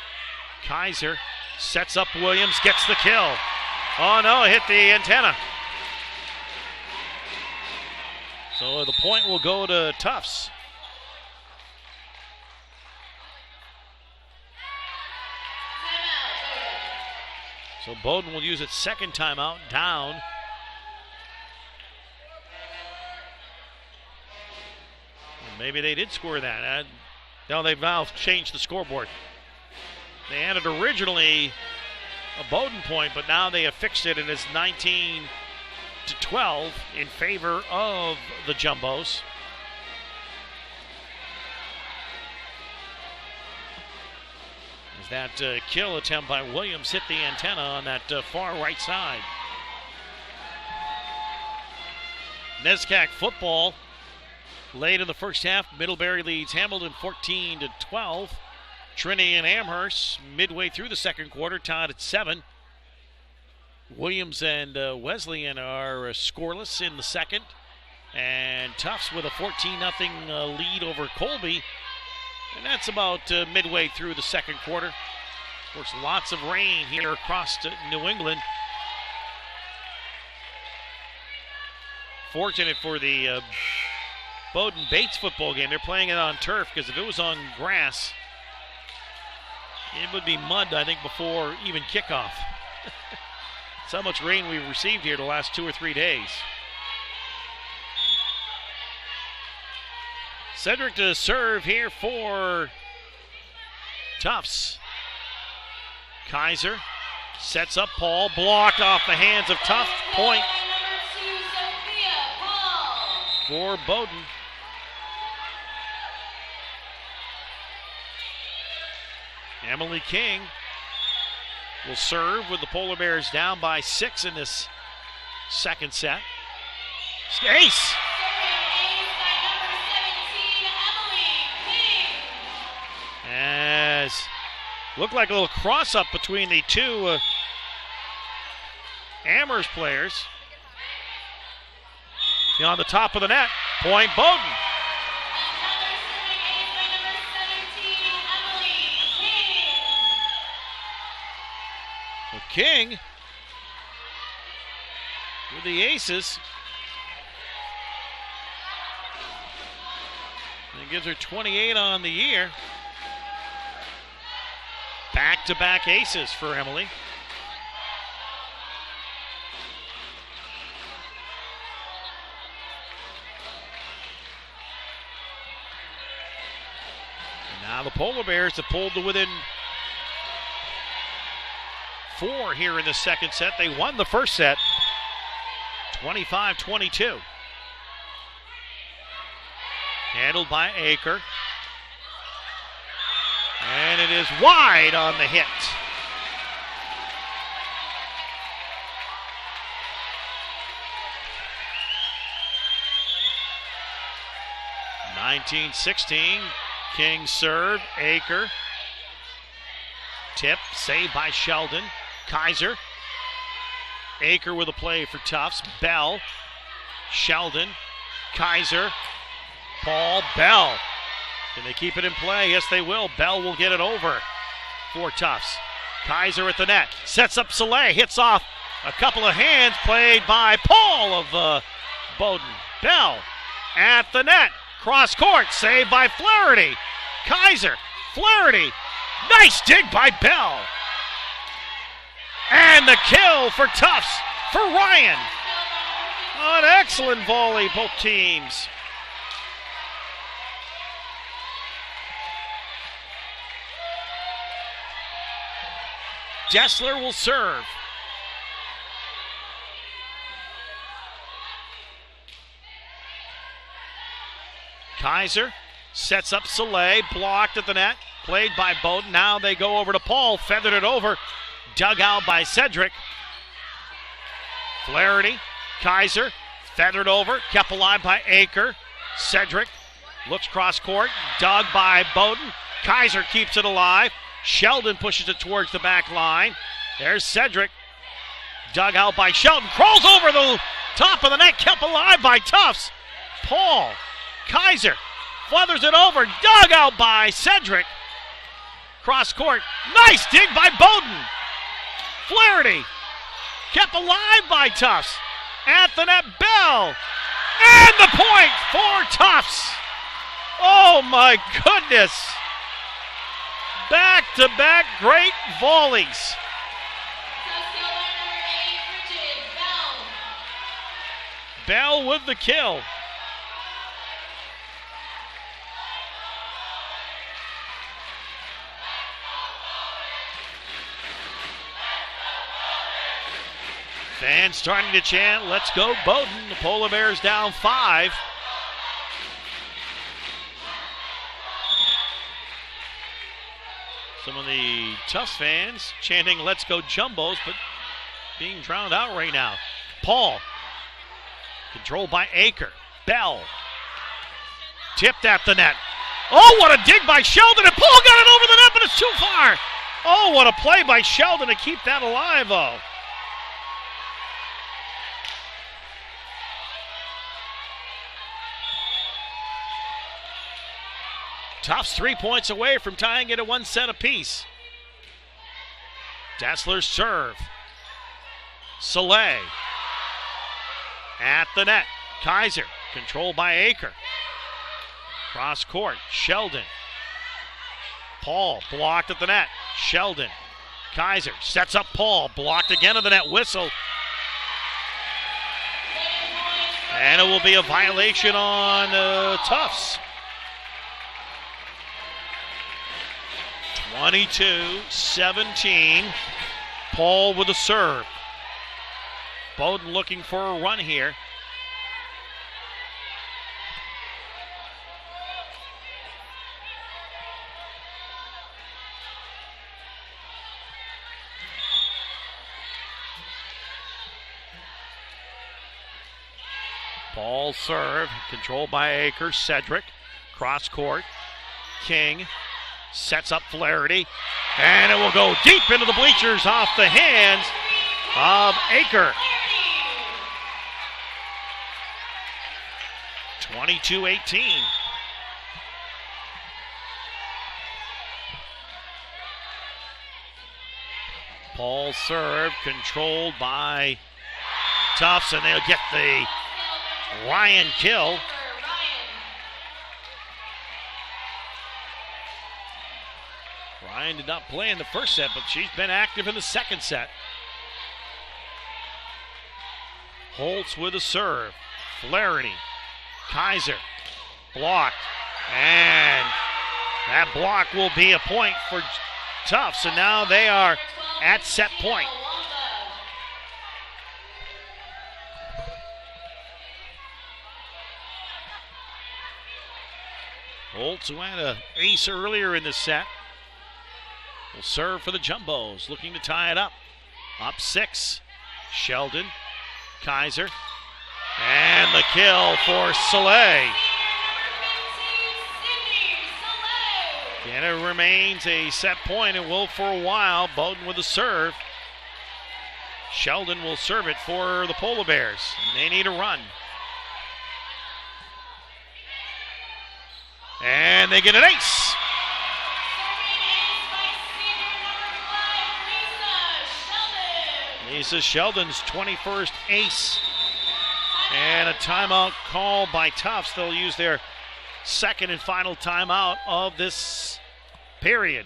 Kaiser sets up Williams, gets the kill. Oh no, hit the antenna. So the point will go to Tufts. So Bowdoin will use its second timeout, down. Maybe they did score that. No, they've now changed the scoreboard. They had it originally a Bowdoin point, but now they have fixed it, and it's 19-12 in favor of the Jumbos. As that kill attempt by Williams hit the antenna on that far right side. NESCAC football. Late in the first half, Middlebury leads Hamilton 14-12. Trinity and Amherst midway through the second quarter tied at 7. Williams and Wesleyan are scoreless in the second. And Tufts with a 14-0 lead over Colby. And that's about midway through the second quarter. Of course, lots of rain here across New England. Fortunate for the Bowdoin Bates football game. They're playing it on turf, because if it was on grass, it would be mud, I think, before even kickoff. That's how much rain we've received here the last 2 or 3 days. Cedric to serve here for Tufts. Kaiser sets up Paul, blocked off the hands of Tufts. Point for Bowdoin. Emily King will serve with the Polar Bears down by 6 in this second set. Ace! As looked like a little cross-up between the two Amherst players. On the top of the net, point Bowdoin. King with the aces. And gives her 28 on the year. Back-to-back aces for Emily. Now the Polar Bears have pulled to within 4 here in the second set. They won the first set, 25-22. Handled by Aker. And it is wide on the hit. (19-16). King serve. Aker. Tip. Saved by Sheldon. Kaiser. Aker with a play for Tufts. Bell. Sheldon. Kaiser. Paul. Bell. Can they keep it in play? Yes, they will. Bell will get it over for Tufts. Kaiser at the net. Sets up Soleil. Hits off a couple of hands. Played by Paul of Bowdoin. Bell at the net. Cross court. Saved by Flaherty. Kaiser. Flaherty. Nice dig by Bell. And the kill for Tufts for Ryan. An excellent volley, both teams. Dessler will serve. Kaiser sets up Soleil, blocked at the net, played by Bowdoin. Now they go over to Paul, feathered it over, dug out by Cedric. Flaherty, Kaiser, feathered over, kept alive by Aker. Cedric looks cross court, dug by Bowdoin. Kaiser keeps it alive. Sheldon pushes it towards the back line. There's Cedric. Dug out by Sheldon. Crawls over the top of the net. Kept alive by Tufts. Paul. Kaiser. Feathers it over. Dug out by Cedric. Cross court. Nice dig by Bowdoin. Flaherty. Kept alive by Tufts. At the net, Bell. And the point for Tufts. Oh my goodness. Back-to-back great volleys. Bell with the kill. Fans starting to chant, let's go Bowdoin. The Polar Bears down 5. Some of the Tufts fans chanting, let's go Jumbos, but being drowned out right now. Paul, controlled by Aker. Bell, tipped at the net. Oh, what a dig by Sheldon, and Paul got it over the net, but it's too far. Oh, what a play by Sheldon to keep that alive, though. Tufts 3 points away from tying it at 1 set apiece. Dessler's serve. Soleil. At the net. Kaiser. Controlled by Aker. Cross court. Sheldon. Paul. Blocked at the net. Sheldon. Kaiser. Sets up Paul. Blocked again at the net. Whistle. And it will be a violation on Tufts. 22-17. Paul with a serve. Bowdoin looking for a run here. Paul serve, controlled by Aker. Cedric, cross court. King sets up Flaherty, and it will go deep into the bleachers off the hands of Aker. 22-18. Paul serve controlled by Tufts, and they'll get the Ryan kill. Ryan did not play in the first set, but she's been active in the second set. Holtz with a serve. Flaherty. Kaiser. Blocked. And that block will be a point for Tufts. And now they are at set point. Holtz, who had an ace earlier in the set, will serve for the Jumbos, looking to tie it up. Up 6. Sheldon. Kaiser. And the kill for Soleil. And it remains a set point and will for a while. Bowdoin with a serve. Sheldon will serve it for the Polar Bears. They need a run. And they get an ace. Lisa Sheldon's 21st ace. And a timeout call by Tufts. They'll use their second and final timeout of this period.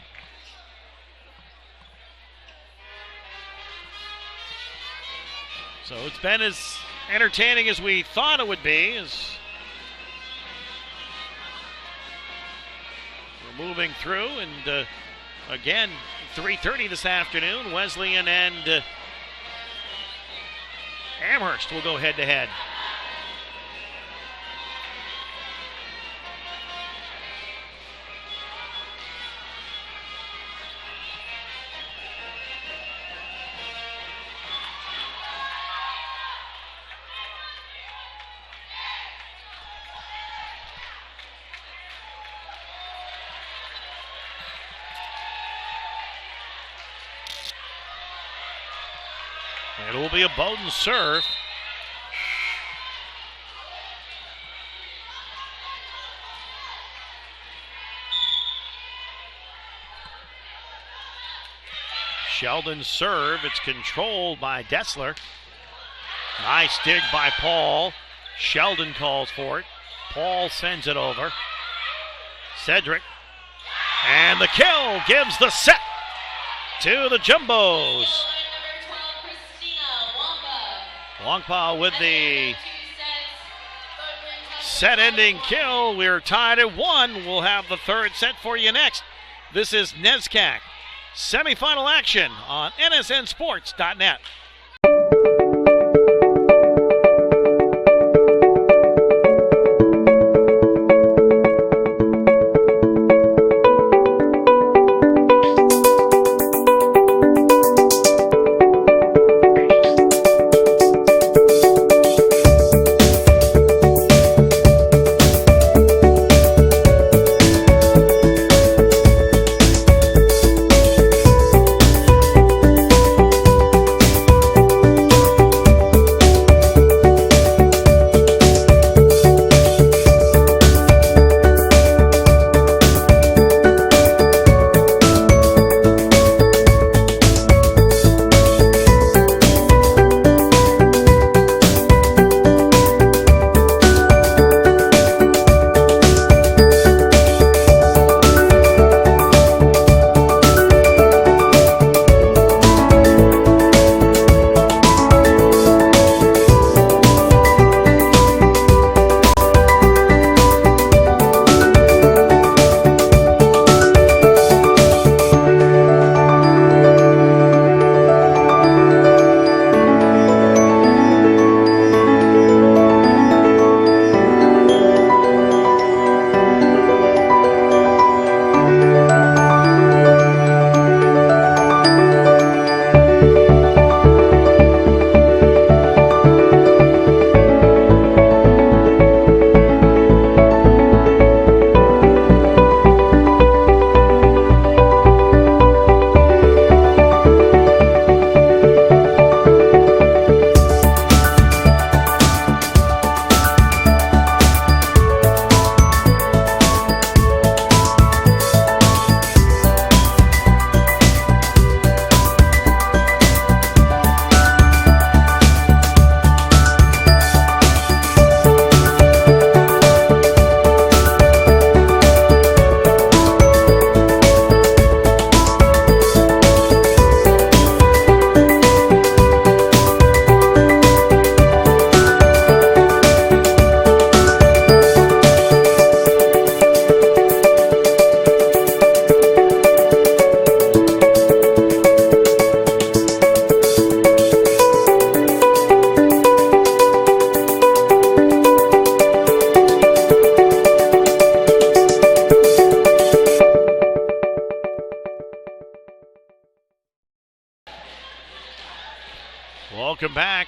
So it's been as entertaining as we thought it would be. As we're moving through, and again, 3:30 this afternoon, Wesleyan and Amherst will go head-to-head. It will be a Bowdoin serve. Sheldon serve. It's controlled by Dessler. Nice dig by Paul. Sheldon calls for it. Paul sends it over. Cedric. And the kill gives the set to the Jumbos. Wongpa with the set-ending kill. We're tied at 1. We'll have the third set for you next. This is NESCAC semifinal action on nsnsports.net.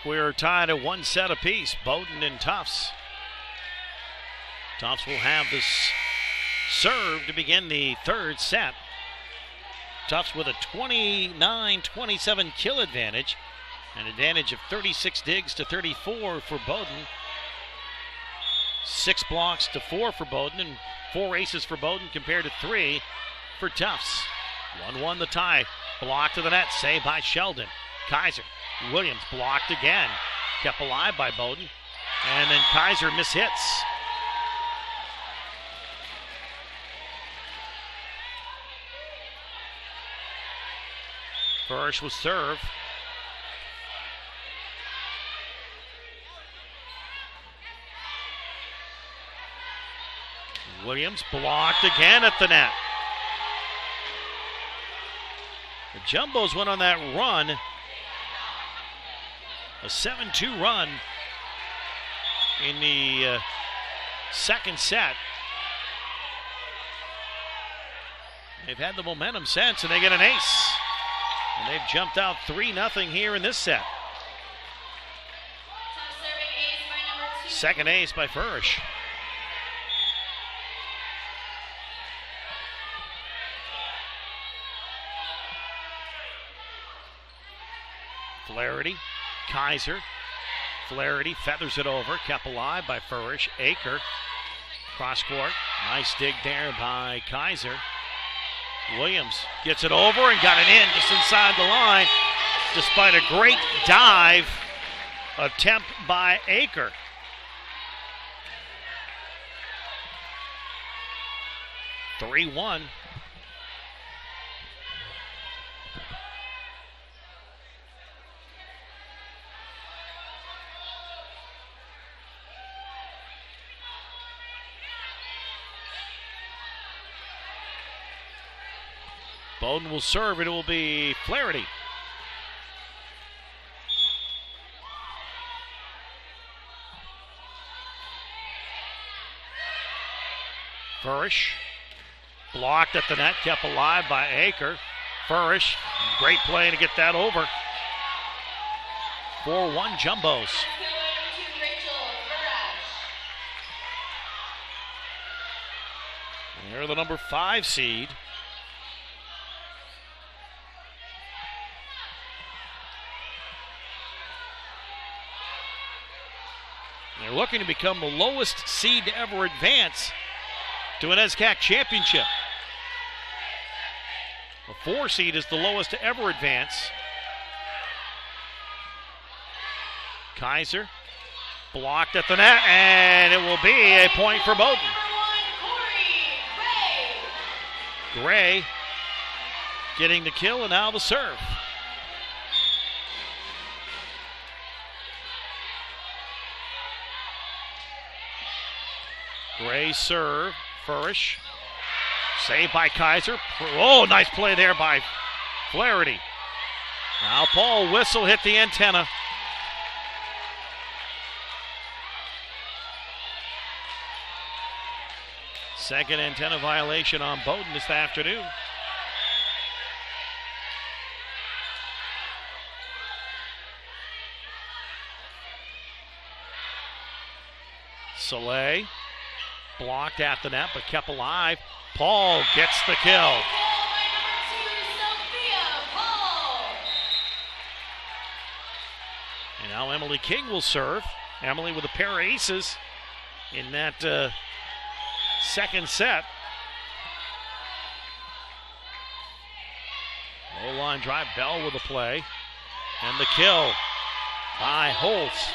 we're tied at 1 set apiece, Bowdoin and Tufts. Tufts will have this serve to begin the third set. Tufts with a 29-27 kill advantage, an advantage of 36 digs to 34 for Bowdoin. 6 blocks to 4 for Bowdoin, and 4 aces for Bowdoin compared to 3 for Tufts. 1-1 the tie. Block to the net, saved by Sheldon. Kaiser. Williams blocked again. Kept alive by Bowdoin. And then Kaiser mishits. Furish will serve. Williams blocked again at the net. The Jumbos went on that run, a 7-2 run in the second set. They've had the momentum since, and they get an ace. And they've jumped out 3-0 here in this set. Second ace by Furish. Flaherty, Kaiser. Flaherty feathers it over, kept alive by Furish. Aker, cross court. Nice dig there by Kaiser. Williams gets it over and got it in just inside the line, despite a great dive attempt by Aker. (3-1). Bowdoin will serve. It will be Flaherty. Furish blocked at the net, kept alive by Aker. Furish, great play to get that over. 4-1 Jumbos. They're the number 5 seed. They're looking to become the lowest seed to ever advance to an NESCAC Championship. The 4 seed is the lowest to ever advance. Kaiser blocked at the net, and it will be a point for Bowdoin. Gray getting the kill, and now the serve. Gray serve, Furish. Saved by Kaiser. Oh, nice play there by Flaherty. Now Paul whistle hit the antenna. Second antenna violation on Bowdoin this afternoon. Soleil blocked at the net but kept alive. Paul gets the kill. And now Emily King will serve. Emily with a pair of aces in that second set. Low line drive, Bell with a play. And the kill by Holtz.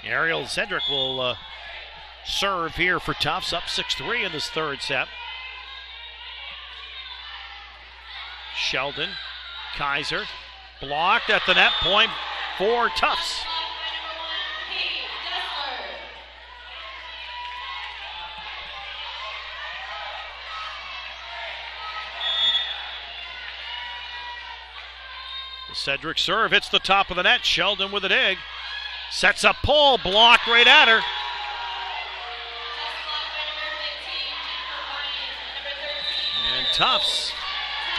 Ariel Cedric will serve here for Tufts, up 6-3 in this third set. Sheldon, Kaiser, blocked at the net, point for Tufts. The Cedric serve hits the top of the net. Sheldon with a dig. Sets up Paul, blocked right at her. Tufts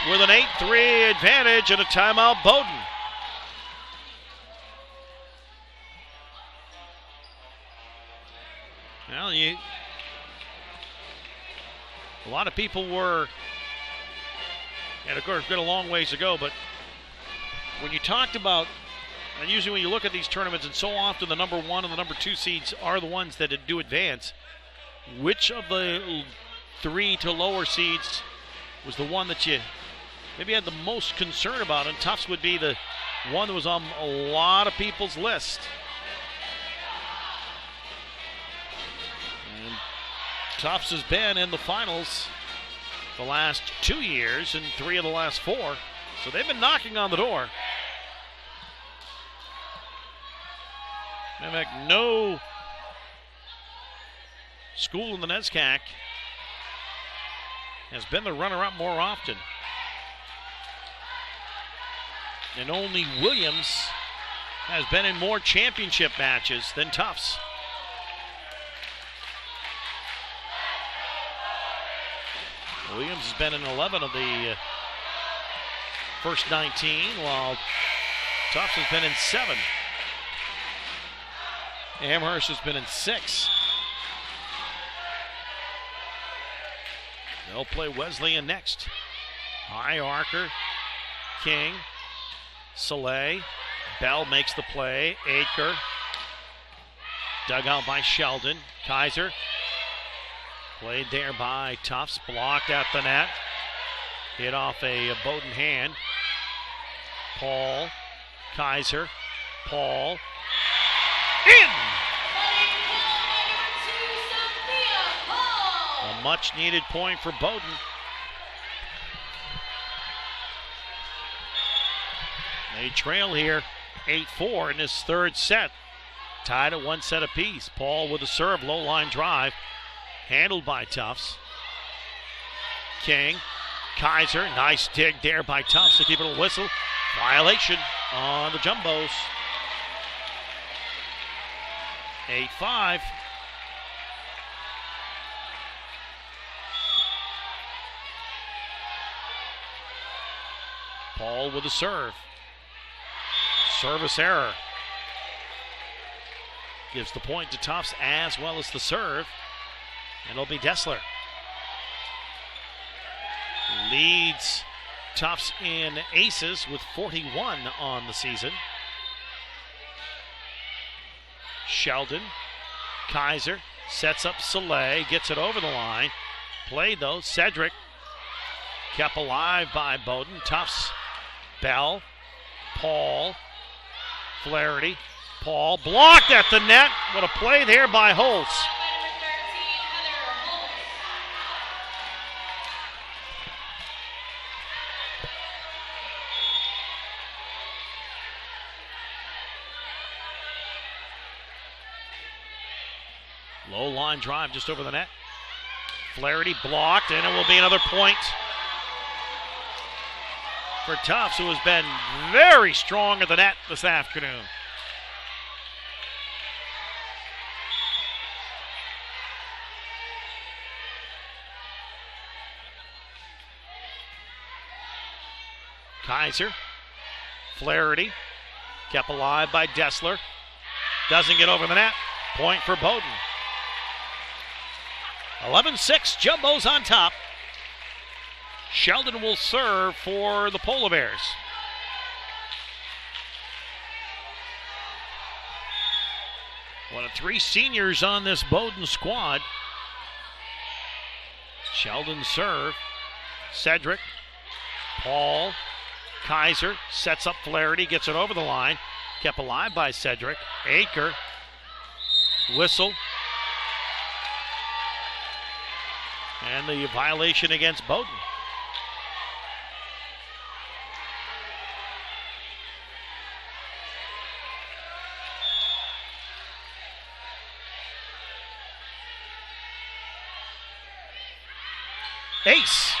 with an 8-3 advantage and a timeout, Bowdoin. Well, a lot of people were, and of course, it's been a long ways to go, but when you talked about, and usually when you look at these tournaments, and so often the number 1 and the number 2 seeds are the ones that do advance, which of the 3 to lower seeds was the one that you maybe had the most concern about? And Tufts would be the one that was on a lot of people's list. And Tufts has been in the finals the last 2 years and 3 of the last 4. So they've been knocking on the door. In fact, no school in the NESCAC has been the runner-up more often. And only Williams has been in more championship matches than Tufts. Williams has been in 11 of the first 19, while Tufts has been in 7. Amherst has been in 6. They'll play Wesleyan next. High archer, King, Soleil, Bell makes the play, Aker, dug out by Sheldon, Kaiser, played there by Tufts, blocked at the net, hit off a Bowdoin hand. Paul, Kaiser, Paul, in! A much-needed point for Bowdoin. They trail here 8-4 in this third set. Tied at 1 set apiece. Paul with a serve, low line drive. Handled by Tufts. King, Kaiser, nice dig there by Tufts to keep it a whistle. Violation on the Jumbos. 8-5. Paul with a serve. Service error. Gives the point to Tufts as well as the serve. And it'll be Dessler. Leads Tufts in aces with 41 on the season. Sheldon, Kaiser, sets up Soleil, gets it over the line. Played though, Cedric, kept alive by Bowdoin. Tufts, Bell, Paul, Flaherty, Paul, blocked at the net. What a play there by Holtz. Low line drive just over the net. Flaherty blocked, and it will be another point for Tufts, who has been very strong at the net this afternoon. Kaiser, Flaherty, kept alive by Dessler. Doesn't get over the net. Point for Bowdoin. 11-6, Jumbos on top. Sheldon will serve for the Polar Bears. One of 3 seniors on this Bowdoin squad. Sheldon serve. Cedric, Paul, Kaiser sets up Flaherty, gets it over the line. Kept alive by Cedric. Aker, whistle. And the violation against Bowdoin. Ace.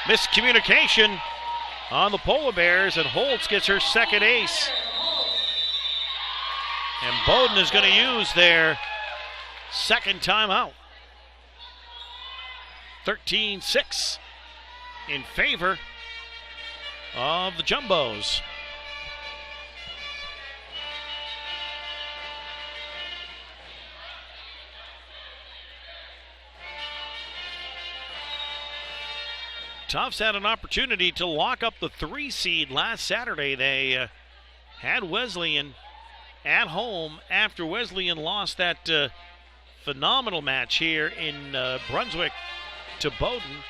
Miscommunication on the Polar Bears, and Holtz gets her second ace. And Bowdoin is going to use their second timeout. 13-6. in favor of the Jumbos. Tufts had an opportunity to lock up the 3 seed last Saturday. They had Wesleyan at home after Wesleyan lost that phenomenal match here in Brunswick to Bowdoin.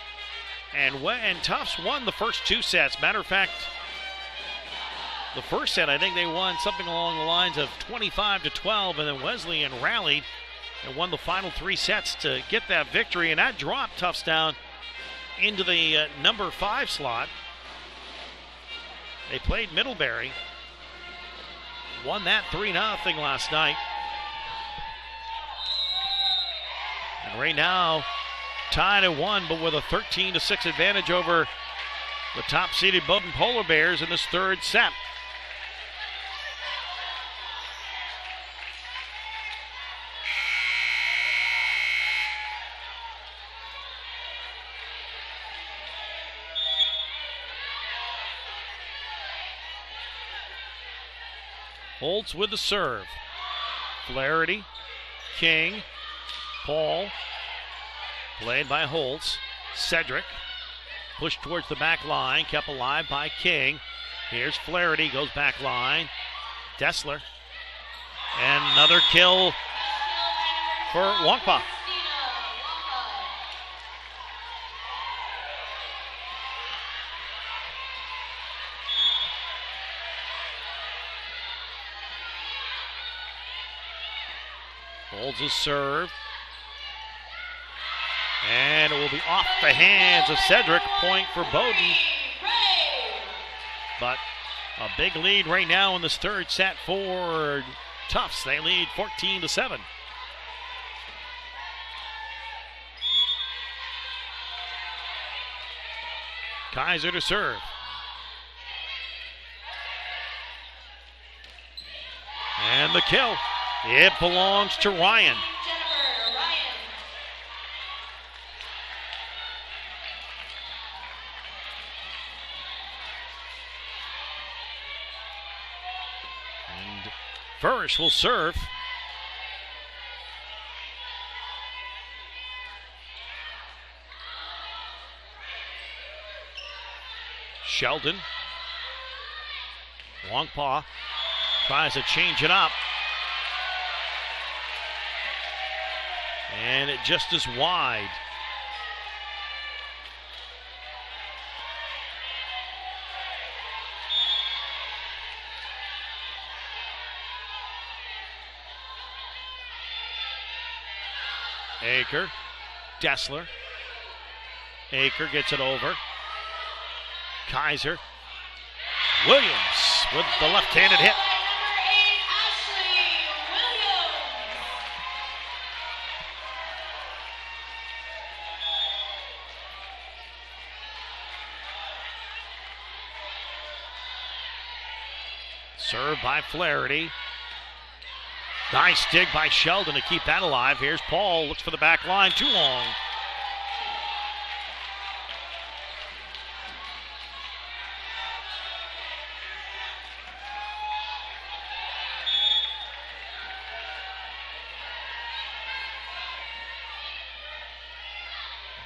And Tufts won the first 2 sets. Matter of fact, the first set, I think they won something along the lines of 25-12, and then Wesleyan rallied and won the final 3 sets to get that victory, and that dropped Tufts down into the number 5 slot. They played Middlebury, won that 3-0 last night. And right now, tied at 1, but with a 13-6 advantage over the top-seeded Bowdoin Polar Bears in this 3rd set. Holtz with the serve. Flaherty, King, Paul, played by Holtz. Cedric, pushed towards the back line, kept alive by King. Here's Flaherty, goes back line. Dessler, and another kill for Wongpa. Holds his serve. And it will be off the hands of Cedric. Point for Bowdoin. But a big lead right now in this 3rd set for Tufts. They lead 14-7. Kaiser to serve. And the kill. It belongs to Ryan. And Furrish will serve. Sheldon. Wongpa tries to change it up. And it just is wide. Aker, Dessler. Aker gets it over. Kaiser. Williams with the left-handed hit. Served by Flaherty. Nice dig by Sheldon to keep that alive. Here's Paul, looks for the back line, too long.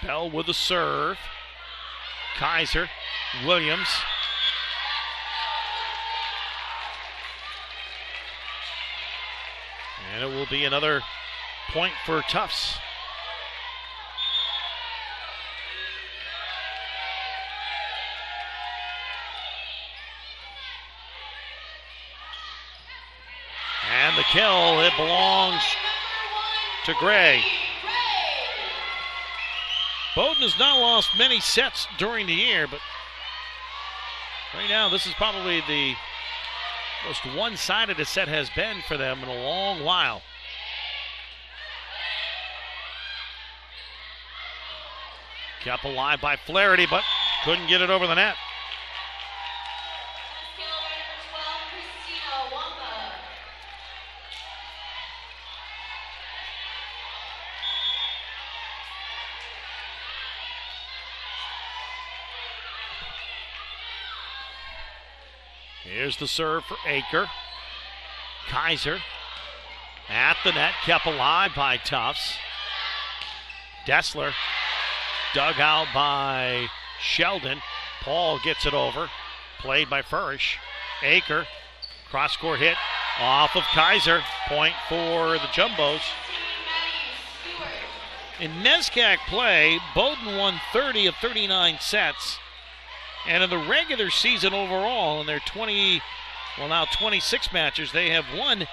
Bell with the serve. Kaiser, Williams. And it will be another point for Tufts. And the kill, it belongs to Gray. Bowdoin has not lost many sets during the year, but right now this is probably the most one-sided a set has been for them in a long while. Kept alive by Flaherty, but couldn't get it over the net. Here's the serve for Aker. Kaiser at the net, kept alive by Tufts. Dessler dug out by Sheldon. Paul gets it over, played by Furish. Aker, cross-court hit off of Kaiser. Point for the Jumbos. In NESCAC play, Bowdoin won 30 of 39 sets. And in the regular season overall, in their 26 matches, they have won.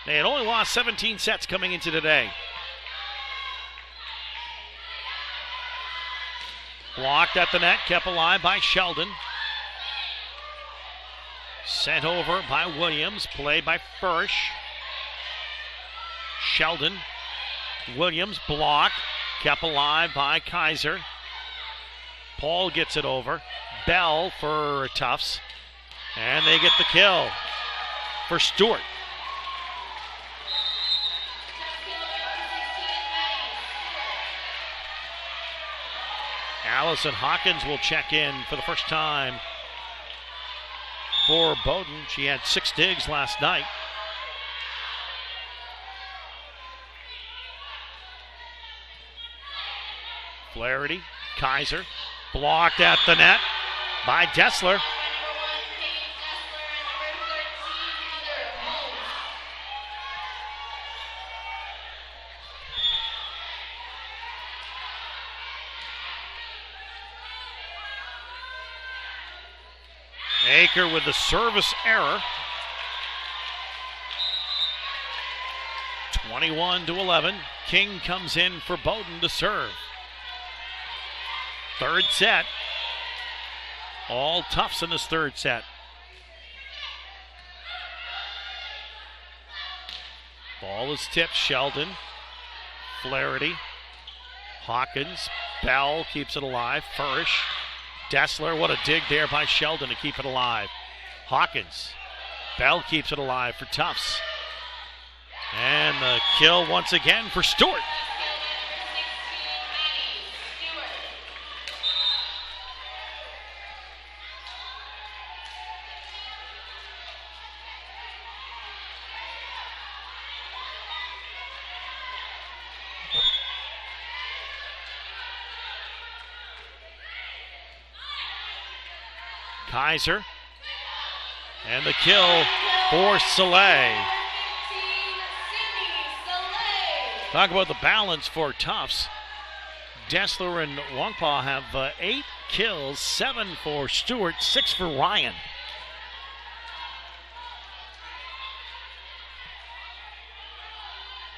They had only lost 17 sets coming into today. Blocked at the net, kept alive by Sheldon. Sent over by Williams, played by Furish. Sheldon. Williams blocked, kept alive by Kaiser. Paul gets it over. Bell for Tufts. And they get the kill for Stewart. Allison Hawkins will check in for the first time for Bowdoin. She had 6 digs last night. Flaherty, Kaiser, blocked at the net by Dessler. Aker with the service error. 21-11. King comes in for Bowdoin to serve. Third set. All Tufts in this third set. Ball is tipped. Sheldon. Flaherty. Hawkins. Bell keeps it alive. Furish. Dessler, what a dig there by Sheldon to keep it alive. Hawkins. Bell keeps it alive for Tufts. And the kill once again for Stewart. Kaiser. And the kill for Soleil. Talk about the balance for Tufts. Dessler and Wongpa have 8 kills, 7 for Stewart, 6 for Ryan.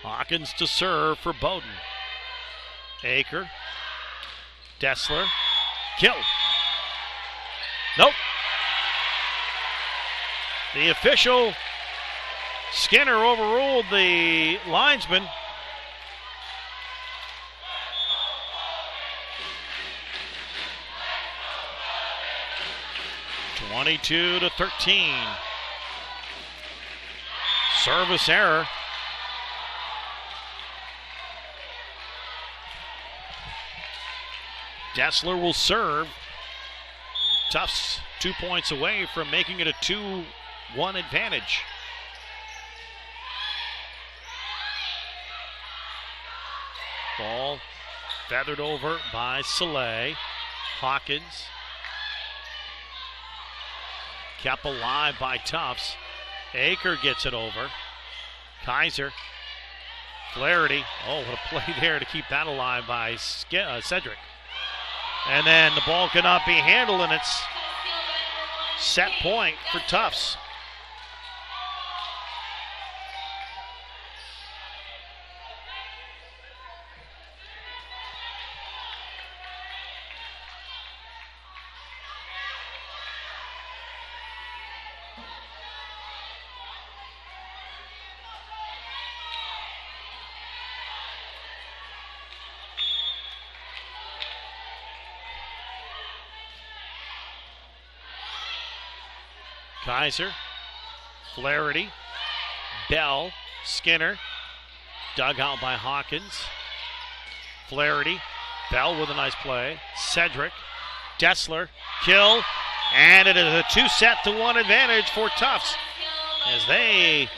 Hawkins to serve for Bowdoin. Aker. Dessler. Kill. Nope. The official, Skinner, overruled the linesman. (22-13). Service error. Dessler will serve. Tufts 2 points away from making it a 2-1 advantage. Ball feathered over by Soleil. Hawkins. Kept alive by Tufts. Aker gets it over. Kaiser. Flaherty. Oh, what a play there to keep that alive by Cedric. And then the ball cannot be handled, and it's set point for Tufts. Kaiser, Flaherty, Bell, Skinner, dug out by Hawkins. Flaherty, Bell with a nice play. Cedric, Dessler, kill, And it is a 2-1 advantage for Tufts as they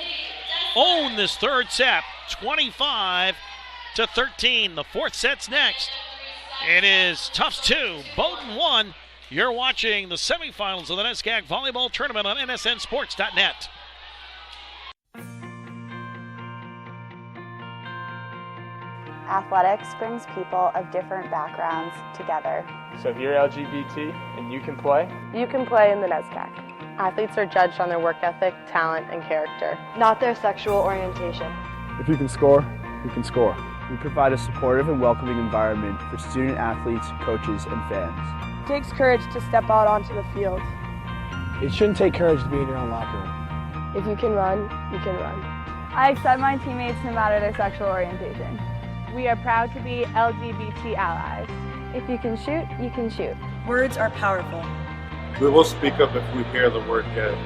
own this third set, 25-13. The fourth set's next. It is Tufts 2, Bowdoin 1. You're watching the semifinals of the NESCAC Volleyball Tournament on nsnsports.net. Athletics brings people of different backgrounds together. So if you're LGBT and you can play in the NESCAC. Athletes are judged on their work ethic, talent, and character, not their sexual orientation. If you can score, you can score. We provide a supportive and welcoming environment for student athletes, coaches, and fans. It takes courage to step out onto the field. It shouldn't take courage to be in your own locker room. If you can run, you can run. I accept my teammates no matter their sexual orientation. We are proud to be LGBT allies. If you can shoot, you can shoot. Words are powerful. We will speak up if we hear the word gay.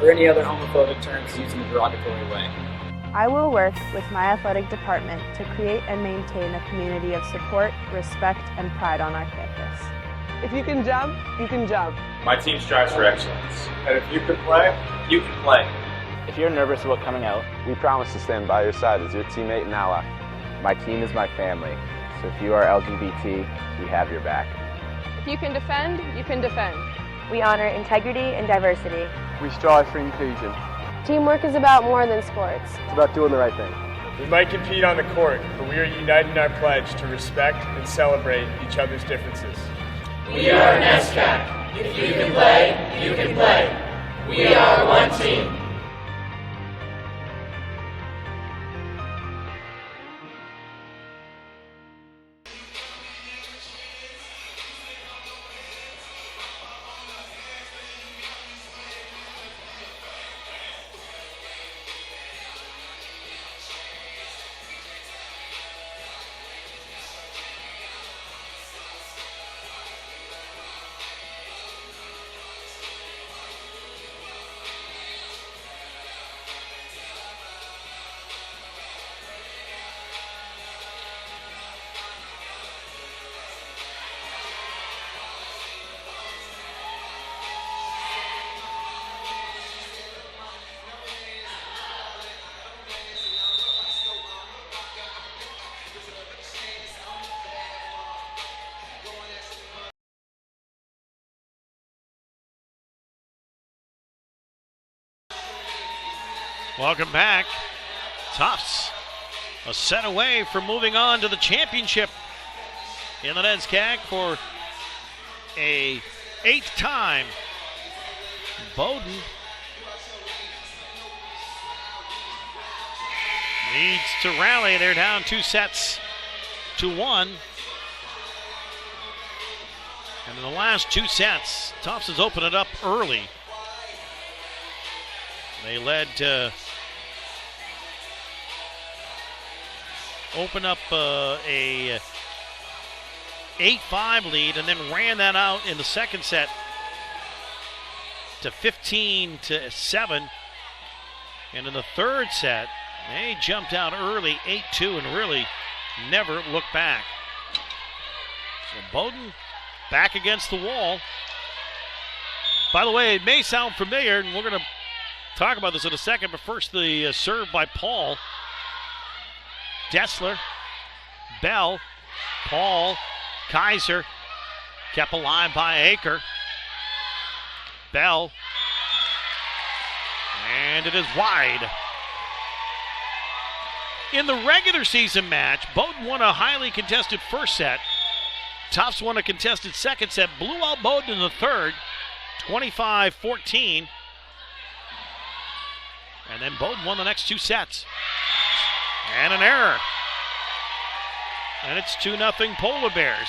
Or any other homophobic terms used in a derogatory way. I will work with my athletic department to create and maintain a community of support, respect, and pride on our campus. If you can jump, you can jump. My team strives for excellence. And if you can play, you can play. If you're nervous about coming out, we promise to stand by your side as your teammate and ally. My team is my family, so if you are LGBT, we have your back. If you can defend, you can defend. We honor integrity and diversity. We strive for inclusion. Teamwork is about more than sports. It's about doing the right thing. We might compete on the court, but we are united in our pledge to respect and celebrate each other's differences. We are NESCAC. If you can play, you can play. We are one team. Welcome back. Tufts a set away from moving on to the championship in the NESCAC for a 8th time. Bowdoin needs to rally. They're down 2-1. And in the last 2 sets, Tufts has opened it up early. They led to open up a 8-5 lead and then ran that out in the second set to 15-7. And in the third set, they jumped out early 8-2 and really never looked back. So Bowdoin back against the wall. By the way, it may sound familiar, and we're going to talk about this in a second, but first the serve by Paul. Dessler, Bell, Paul, Kaiser, kept alive by Aker. Bell, and it is wide. In the regular season match, Bowdoin won a highly contested first set. Tufts won a contested second set, blew out Bowdoin in the third, 25-14. And then Bowdoin won the next 2 sets. And an error. And it's 2-0 Polar Bears.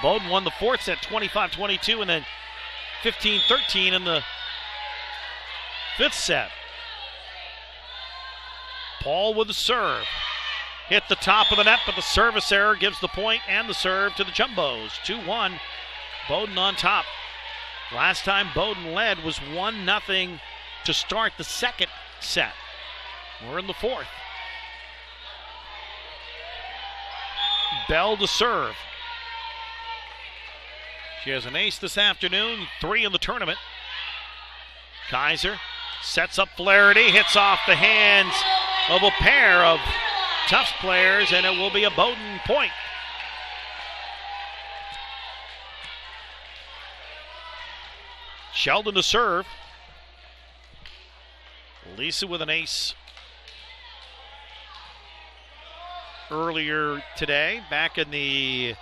Bowdoin won the fourth set, 25-22, and then 15-13 in the 5th set. Paul with the serve. Hit the top of the net, but the service error gives the point and the serve to the Jumbos. 2-1, Bowdoin on top. Last time Bowdoin led was 1-0 to start the second set. We're in the fourth. Bell to serve. She has an ace this afternoon, 3 in the tournament. Kaiser sets up Flaherty, hits off the hands of a pair of Tufts players, and it will be a Bowdoin point. Sheldon to serve. Lisa with an ace earlier today, back in the,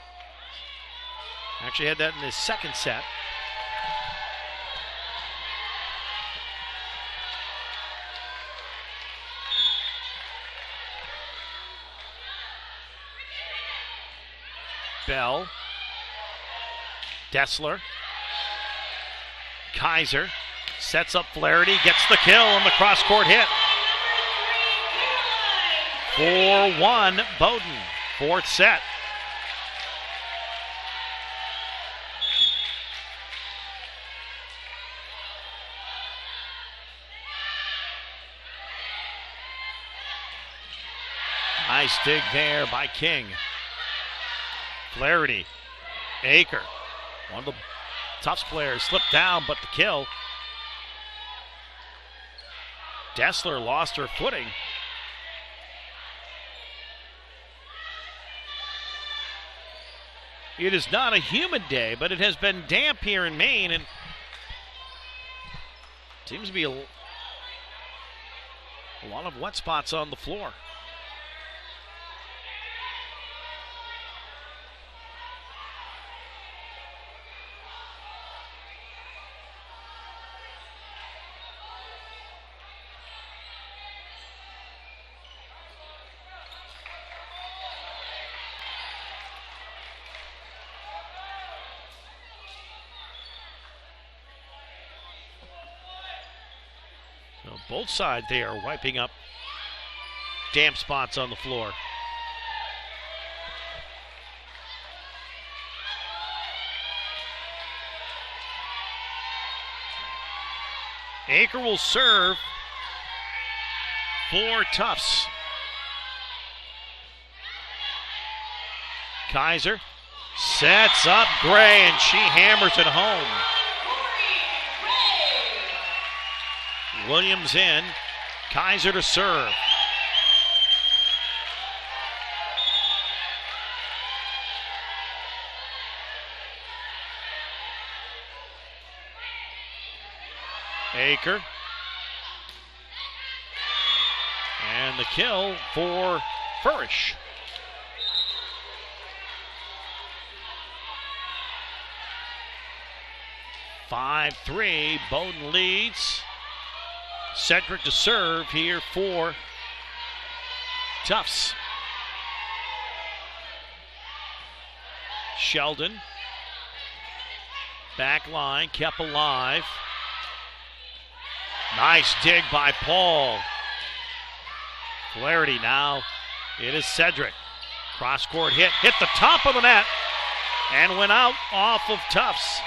actually had that in the second set. Bell, Dessler, Kaiser sets up Flaherty, gets the kill on the cross-court hit. 4-1 Bowdoin, fourth set. Nice dig there by King. Flaherty, Aker, one of the Tufts players slipped down, but the kill. Dessler lost her footing. It is not a humid day, but it has been damp here in Maine, and seems to be a lot of wet spots on the floor. So both sides they are wiping up damp spots on the floor. Aker will serve for Tufts. Kaiser sets up Gray, and she hammers it home. Williams in, Kaiser to serve. Aker. And the kill for Furish. (5-3), Bowdoin leads. Cedric to serve here for Tufts. Sheldon. Back line kept alive. Nice dig by Paul. Flaherty now. It is Cedric. Cross-court hit the top of the net and went out off of Tufts.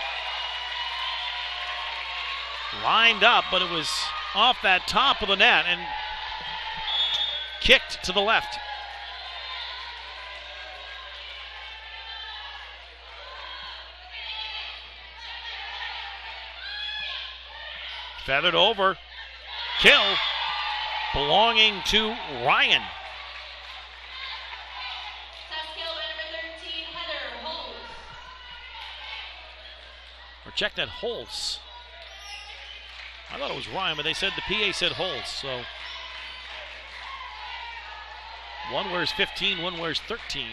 Lined up, but it was off that top of the net and kicked to the left. Feathered over. Kill belonging to Ryan. Or check that Holtz. I thought it was Ryan, but they said the PA said Holtz, so. One wears 15, one wears 13.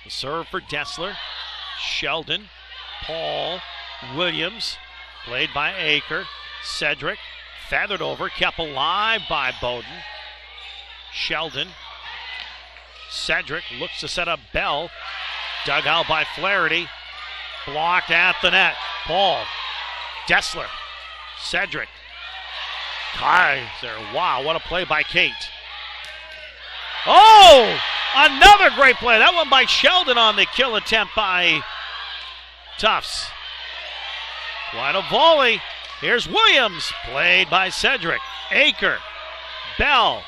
The serve for Dessler. Sheldon. Paul. Williams. Played by Aker. Cedric. Feathered over. Kept alive by Bowdoin. Sheldon. Cedric looks to set up Bell. Dug out by Flaherty. Blocked at the net. Paul. Dessler. Cedric. Kaiser. Wow, what a play by Kate. Oh! Another great play. That one by Sheldon on the kill attempt by Tufts. Quite a volley. Here's Williams, played by Cedric. Aker, Bell,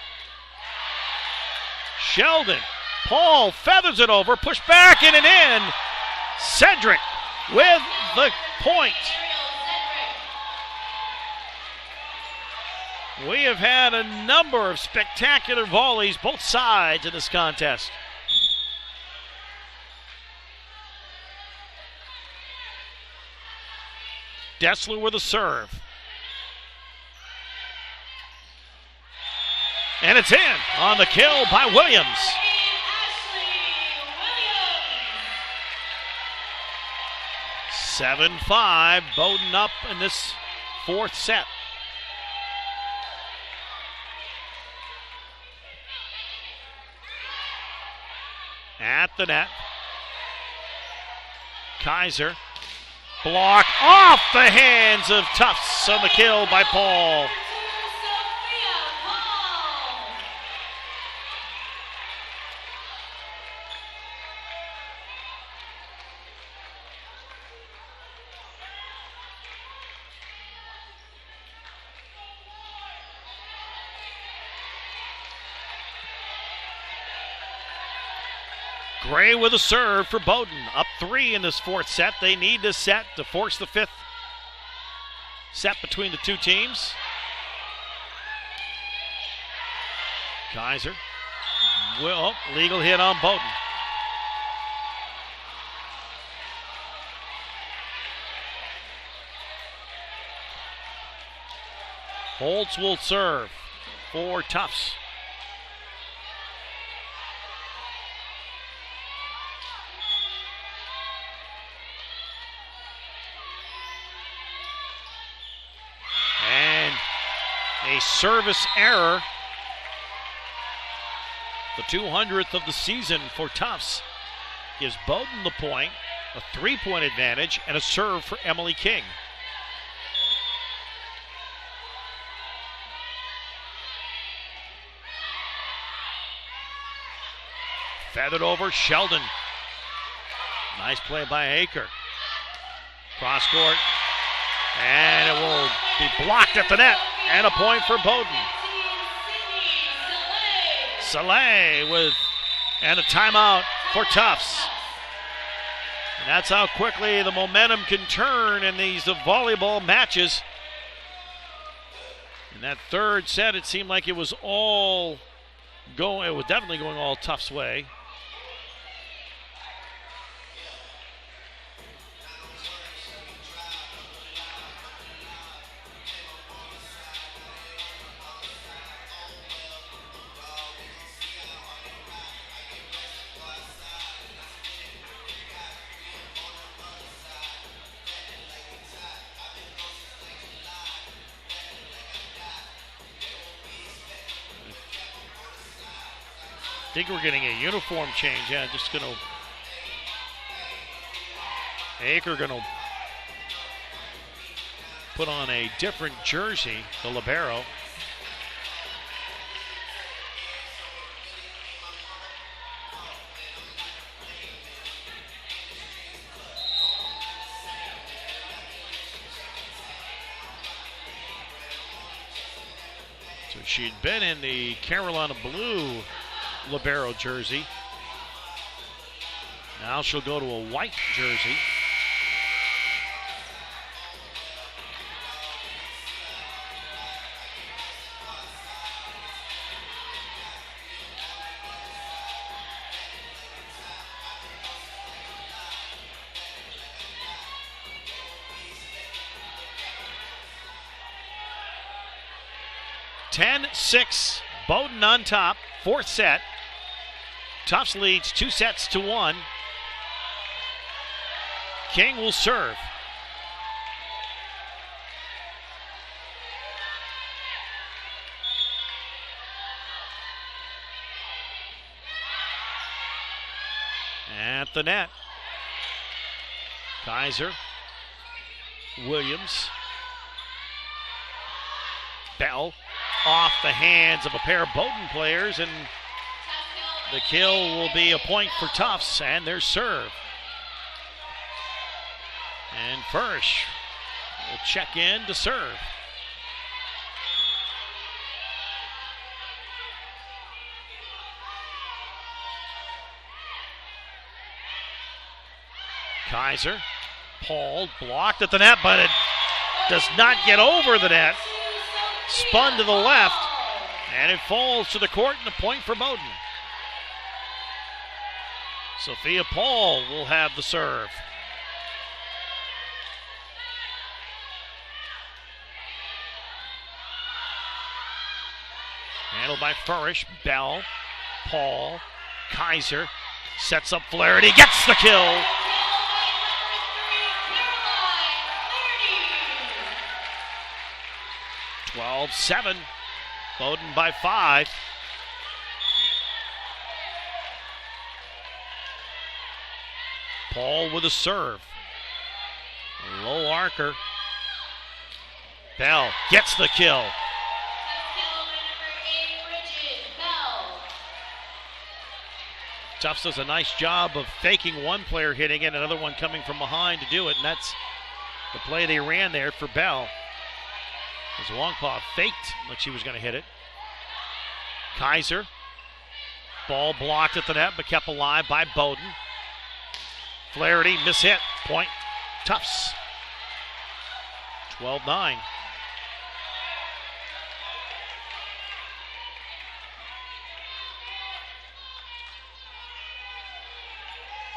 Sheldon, Paul feathers it over, pushed back in and in. Cedric with the point. We have had a number of spectacular volleys, both sides in this contest. Dessler with a serve. And it's in on the kill by Williams. 7-5, Bowdoin up in this fourth set. At the net. Kaiser. Block off the hands of Tufts on the kill by Paul. Gray with a serve for Bowdoin. Up 3 in this fourth set. They need this set to force the fifth set between the two teams. Kaiser. Legal hit on Bowdoin. Holtz will serve for Tufts. A service error. The 200th of the season for Tufts gives Bowdoin the point, a 3-point advantage, and a serve for Emily King. Feathered over Sheldon. Nice play by Aker. Cross court. And it will be blocked at the net. And a point for Bowdoin. Saleh and a timeout for Tufts. And that's how quickly the momentum can turn in these volleyball matches. In that third set, it seemed like it was definitely going all Tufts' way. I think we're getting a uniform change. Yeah, just going to... Aker going to put on a different jersey, the libero. So she'd been in the Carolina blue libero jersey. Now she'll go to a white jersey. (10-6), Bowdoin on top, fourth set. Tufts leads 2-1. King will serve. At the net. Kaiser. Williams. Bell. Off the hands of a pair of Bowdoin players, and the kill will be a point for Tufts and their serve. And Fursh will check in to serve. Kaiser, Paul blocked at the net, but it does not get over the net. Spun to the left, and it falls to the court, and a point for Bowdoin. Sophia Paul will have the serve. Handled by Furish, Bell, Paul, Kaiser, sets up Flaherty, gets the kill. (12-7), Bowdoin by 5. Paul with a serve. Low arcer. Bell gets the kill. Tufts does a nice job of faking one player hitting it, another one coming from behind to do it, and that's the play they ran there for Bell. As Wongpa faked like she was going to hit it. Kaiser. Ball blocked at the net, but kept alive by Bowdoin. Flaherty, mishit. Point, Tufts. 12-9.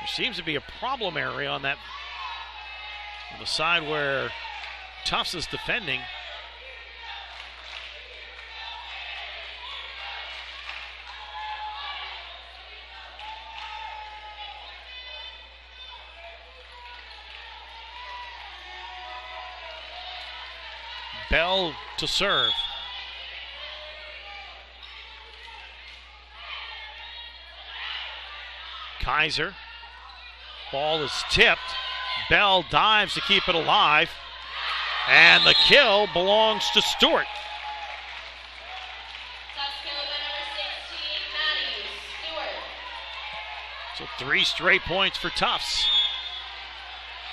There seems to be a problem area on that, on the side where Tufts is defending. Bell to serve. Kaiser. Ball is tipped. Bell dives to keep it alive. And the kill belongs to Stewart. So 3 straight points for Tufts.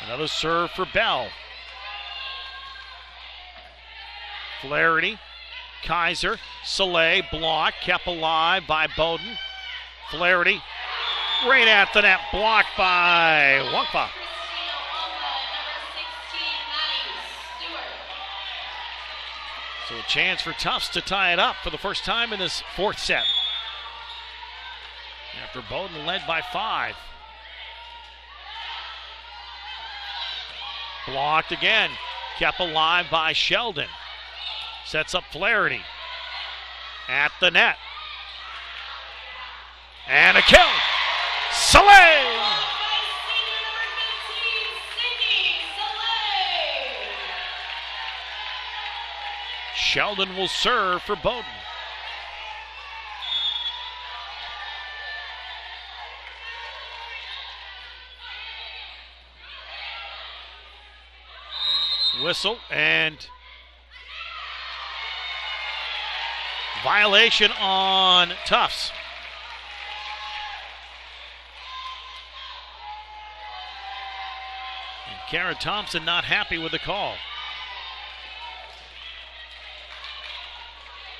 Another serve for Bell. Flaherty, Kaiser, Soleil, blocked, kept alive by Bowdoin. Flaherty, right at the net, blocked by Wongpa. So a chance for Tufts to tie it up for the first time in this 4th set. After Bowdoin led by 5. Blocked again, kept alive by Sheldon. Sets up Flaherty at the net. And a kill. Soleil! Sheldon will serve for Bowdoin. Whistle and violation on Tufts. And Kara Thompson not happy with the call.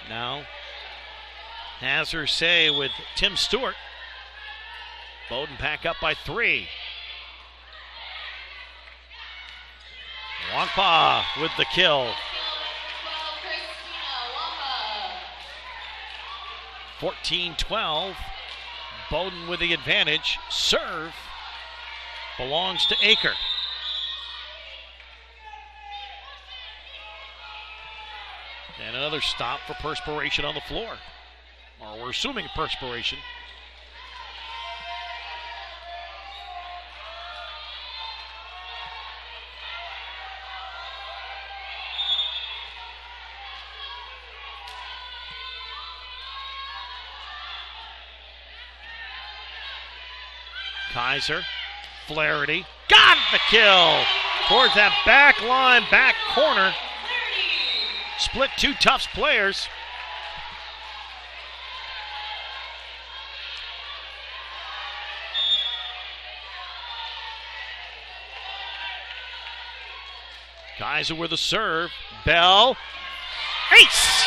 Now has her say with Tim Stewart. Bowdoin back up by 3. Wongpa with the kill. 14-12. Bowdoin with the advantage. Serve belongs to Aker. And another stop for perspiration on the floor. Or we're assuming perspiration. Kaiser, Flaherty, got the kill towards that back line, back corner. Split 2 Tufts players. Kaiser with a serve. Bell. Ace!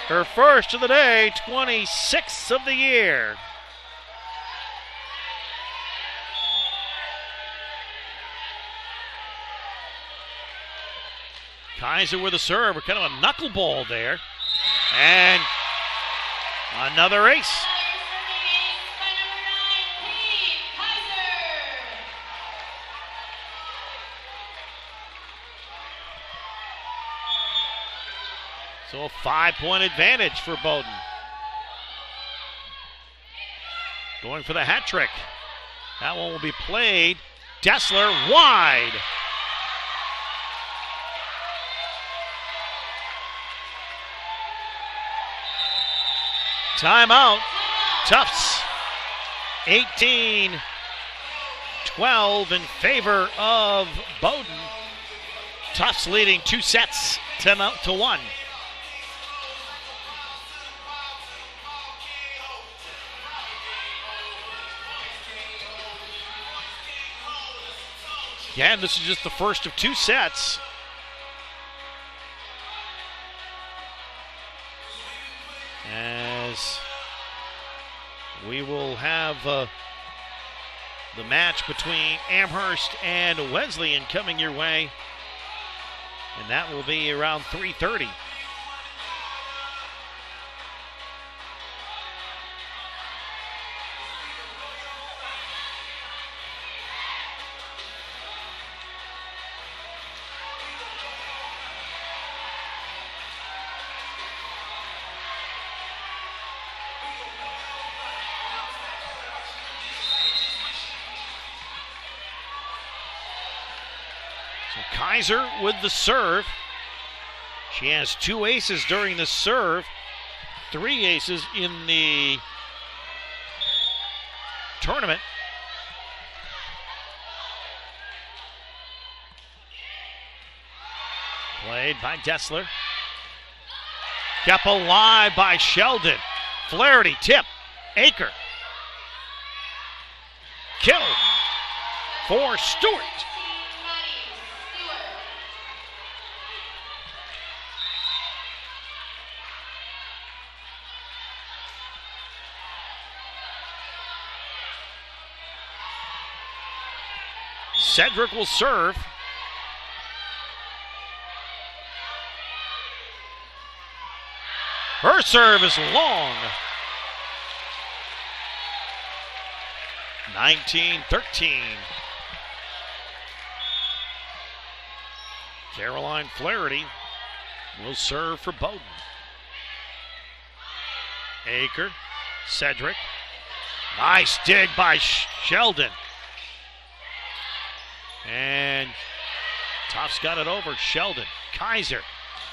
Her first of the day, 26th of the year. Kaiser with a serve, kind of a knuckleball there. And another ace. So a 5-point advantage for Bowdoin. Going for the hat trick. That one will be played. Dessler wide. Timeout. Tufts 18-12 in favor of Bowdoin. Tufts leading 2 sets to 1. Again, this is just the first of 2 sets. As we will have the match between Amherst and Wesleyan coming your way. And that will be around 3:30. Kaiser with the serve. She has 2 aces during the serve, 3 aces in the tournament. Played by Dessler. Kept alive by Sheldon. Flaherty tip. Aker. Kill for Stewart. Cedric will serve. Her serve is long. 19-13. Caroline Flaherty will serve for Bowdoin. Aker, Cedric. Nice dig by Sheldon. And Tufts got it over. Sheldon. Kaiser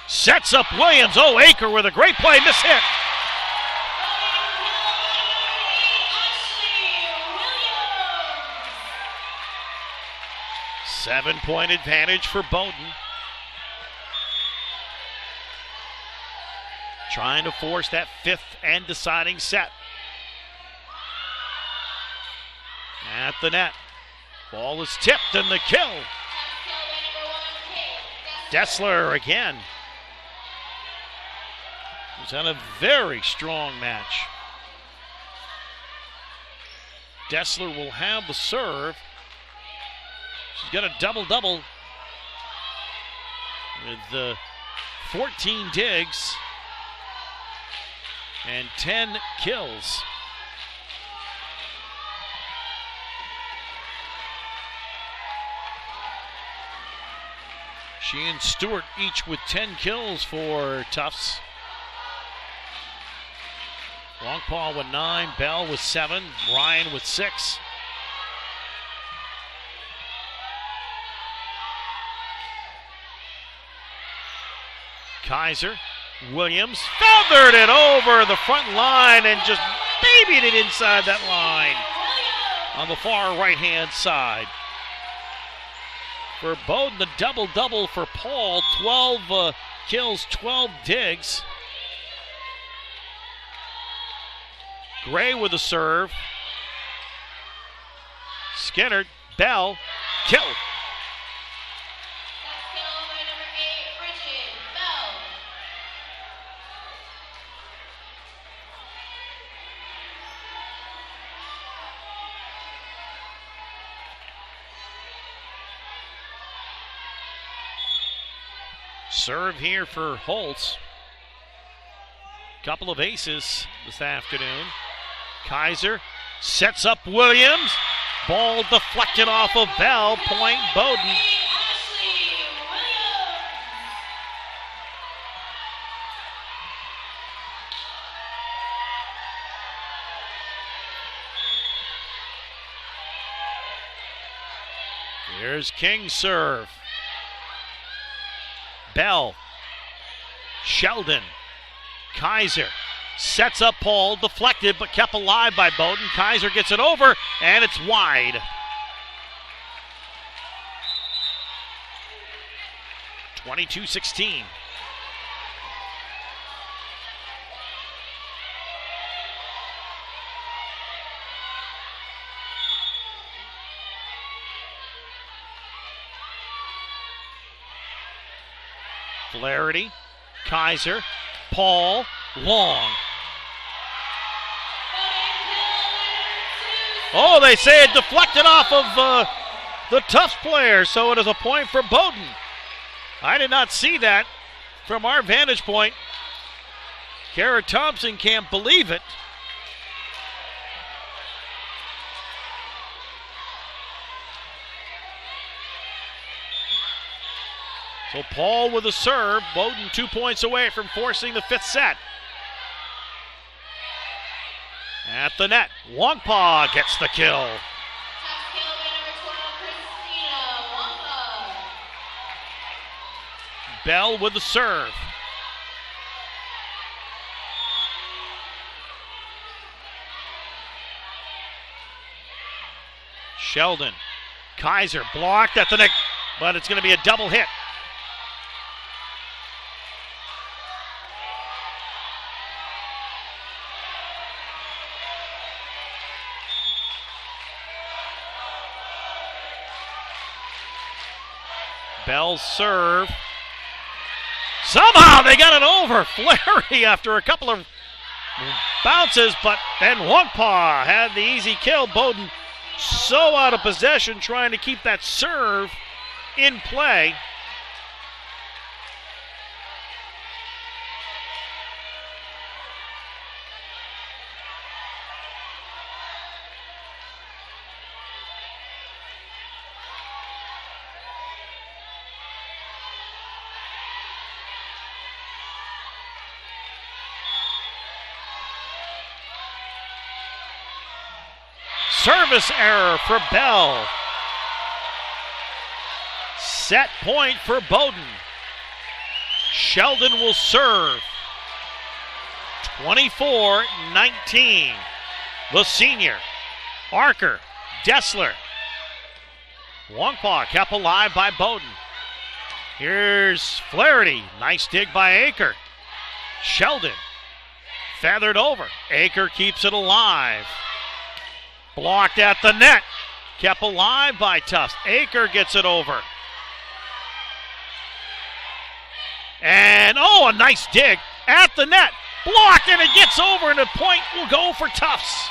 sets up Williams. Oh, Aker with a great play. Miss hit. Seven-point advantage for Bowdoin. Trying to force that 5th and deciding set. At the net. Ball is tipped and the kill. Dessler again. He's had a very strong match. Dessler will have the serve. She's got a double-double with 14 digs and 10 kills. She and Stewart each with 10 kills for Tufts. Longpaw with 9, Bell with 7, Ryan with 6. Kaiser, Williams feathered it over the front line and just babied it inside that line on the far right-hand side. For Bowdoin, the double-double for Paul. 12 kills, 12 digs. Gray with a serve. Skinner, Bell, kill. Serve here for Holtz. Couple of aces this afternoon. Kaiser sets up Williams. Ball deflected off of Bell. Point Bowdoin. Here's King's serve. Bell. Sheldon. Kaiser sets up Paul, deflected but kept alive by Bowdoin. Kaiser gets it over, and it's wide. (22-16). Flaherty, Kaiser, Paul, long. Oh, they say it deflected off of the Tufts player, so it is a point for Bowdoin. I did not see that from our vantage point. Kara Thompson can't believe it. So Paul with a serve. Bowdoin 2 points away from forcing the fifth set. At the net, Wongpa gets the kill. Bell with the serve. Sheldon. Kaiser blocked at the net, but it's going to be a double hit. Bell's serve. Somehow they got it over. Flaherty after a couple of bounces, but then Wongpa had the easy kill. Bowdoin so out of possession trying to keep that serve in play. Service error for Bell. Set point for Bowdoin. Sheldon will serve. 24-19. The senior. Archer. Dessler. Wongpa kept alive by Bowdoin. Here's Flaherty. Nice dig by Aker. Sheldon. Feathered over. Aker keeps it alive. Blocked at the net. Kept alive by Tufts. Aker gets it over. And, a nice dig at the net. Blocked, and it gets over, and a point will go for Tufts.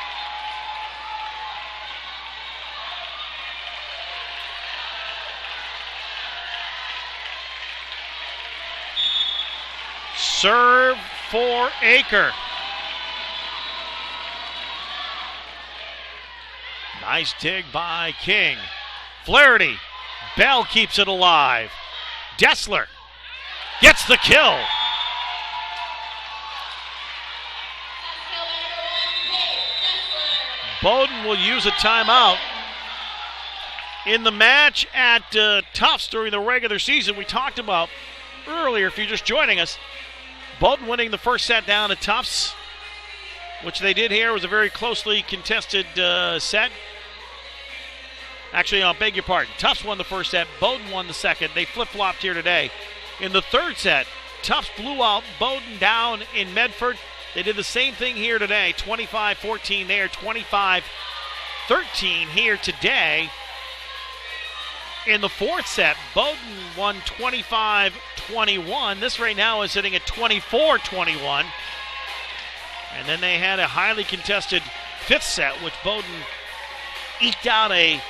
Serve for Aker. Nice dig by King. Flaherty. Bell keeps it alive. Dessler gets the kill. Bowdoin will use a timeout. In the match at Tufts during the regular season we talked about earlier, if you're just joining us, Bowdoin winning the first set down at Tufts, which they did here. It was a very closely contested set. Actually, I'll beg your pardon. Tufts won the first set. Bowdoin won the second. They flip-flopped here today. In the third set, Tufts blew out Bowdoin down in Medford. They did the same thing here today. 25-14 there. 25-13 here today. in the fourth set. Bowdoin won 25-21. This right now is sitting at 24-21. And then they had a highly contested fifth set, which Bowdoin eked out a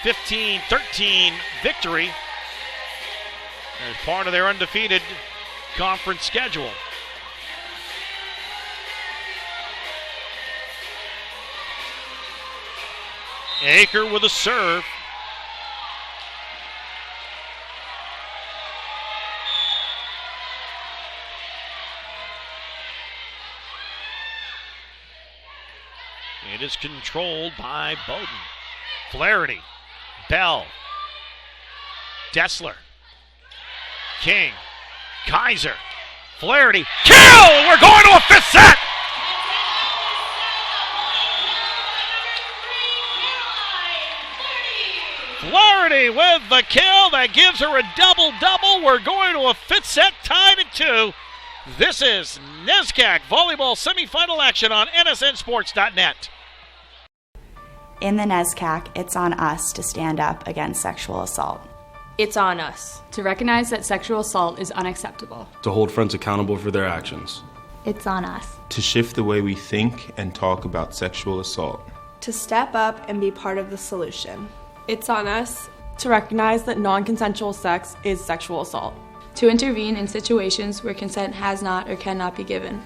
15-13 victory as part of their undefeated conference schedule. Aker with a serve. It is controlled by Bowdoin. Flaherty, Bell, Dessler, King, Kaiser, Flaherty, kill! We're going to a fifth set! Flaherty with the kill. That gives her a double-double. We're going to a fifth set, tied at 2. This is NESCAC Volleyball Semifinal action on nsnsports.net. In the NESCAC, it's on us to stand up against sexual assault. It's on us to recognize that sexual assault is unacceptable. To hold friends accountable for their actions. It's on us to shift the way we think and talk about sexual assault. To step up and be part of the solution. It's on us to recognize that non-consensual sex is sexual assault. To intervene in situations where consent has not or cannot be given.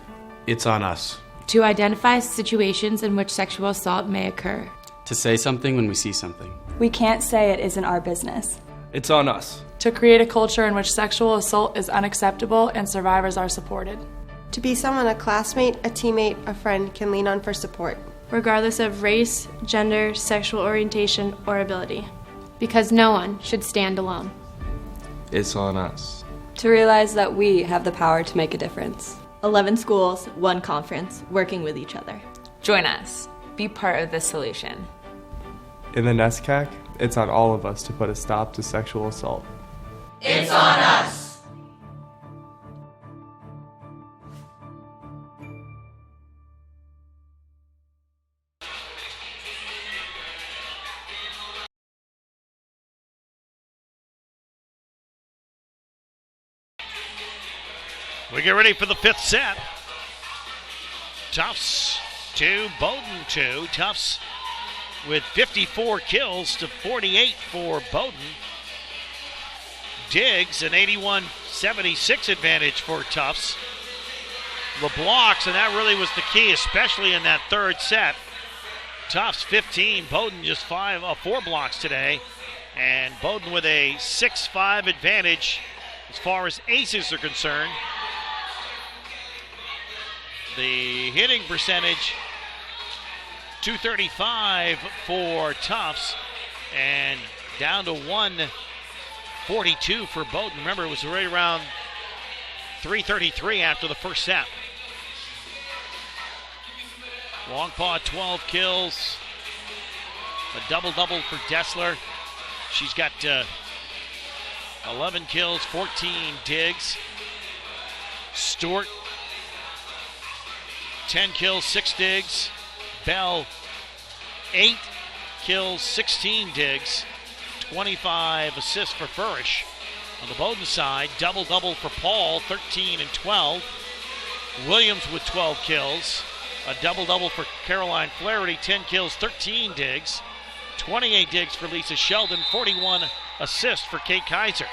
It's on us to identify situations in which sexual assault may occur. To say something when we see something. We can't say it isn't our business. It's on us to create a culture in which sexual assault is unacceptable and survivors are supported. To be someone a classmate, a teammate, a friend can lean on for support. Regardless of race, gender, sexual orientation, or ability. Because no one should stand alone. It's on us to realize that we have the power to make a difference. 11 schools, 1 conference, working with each other. Join us. Be part of the solution. In the NESCAC, it's on all of us to put a stop to sexual assault. It's on us. We get ready for the fifth set. Tufts 2, Bowdoin 2. Tufts with 54 kills to 48 for Bowdoin. Diggs, an 81-76 advantage for Tufts. The blocks, and that really was the key, especially in that third set. Tufts 15, Bowdoin just 4 blocks today. And Bowdoin with a 6-5 advantage as far as aces are concerned. The hitting percentage, 235 for Tufts, and down to 142 for Bowdoin. Remember, it was right around 333 after the first set. Longpaw, 12 kills. A double-double for Dessler. She's got 11 kills, 14 Diggs. Stewart, 10 kills, 6 Diggs. Bell, 8 kills, 16 Diggs. 25 assists for Furish. On the Bowdoin side, double-double for Paul, 13 and 12. Williams with 12 kills. A double-double for Caroline Flaherty, 10 kills, 13 Diggs. 28 Diggs for Lisa Sheldon, 41 assists for Kate Kaiser.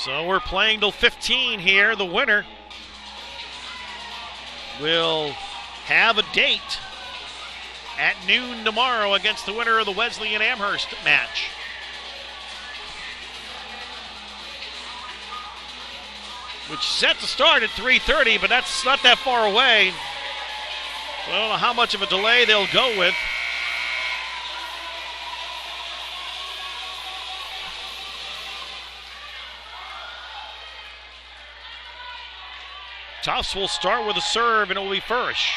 So we're playing till 15 here. The winner will have a date at noon tomorrow against the winner of the Wesley and Amherst match. Which is set to start at 3:30, but that's not that far away. So I don't know how much of a delay they'll go with. Tufts will start with a serve, and it will be Furish.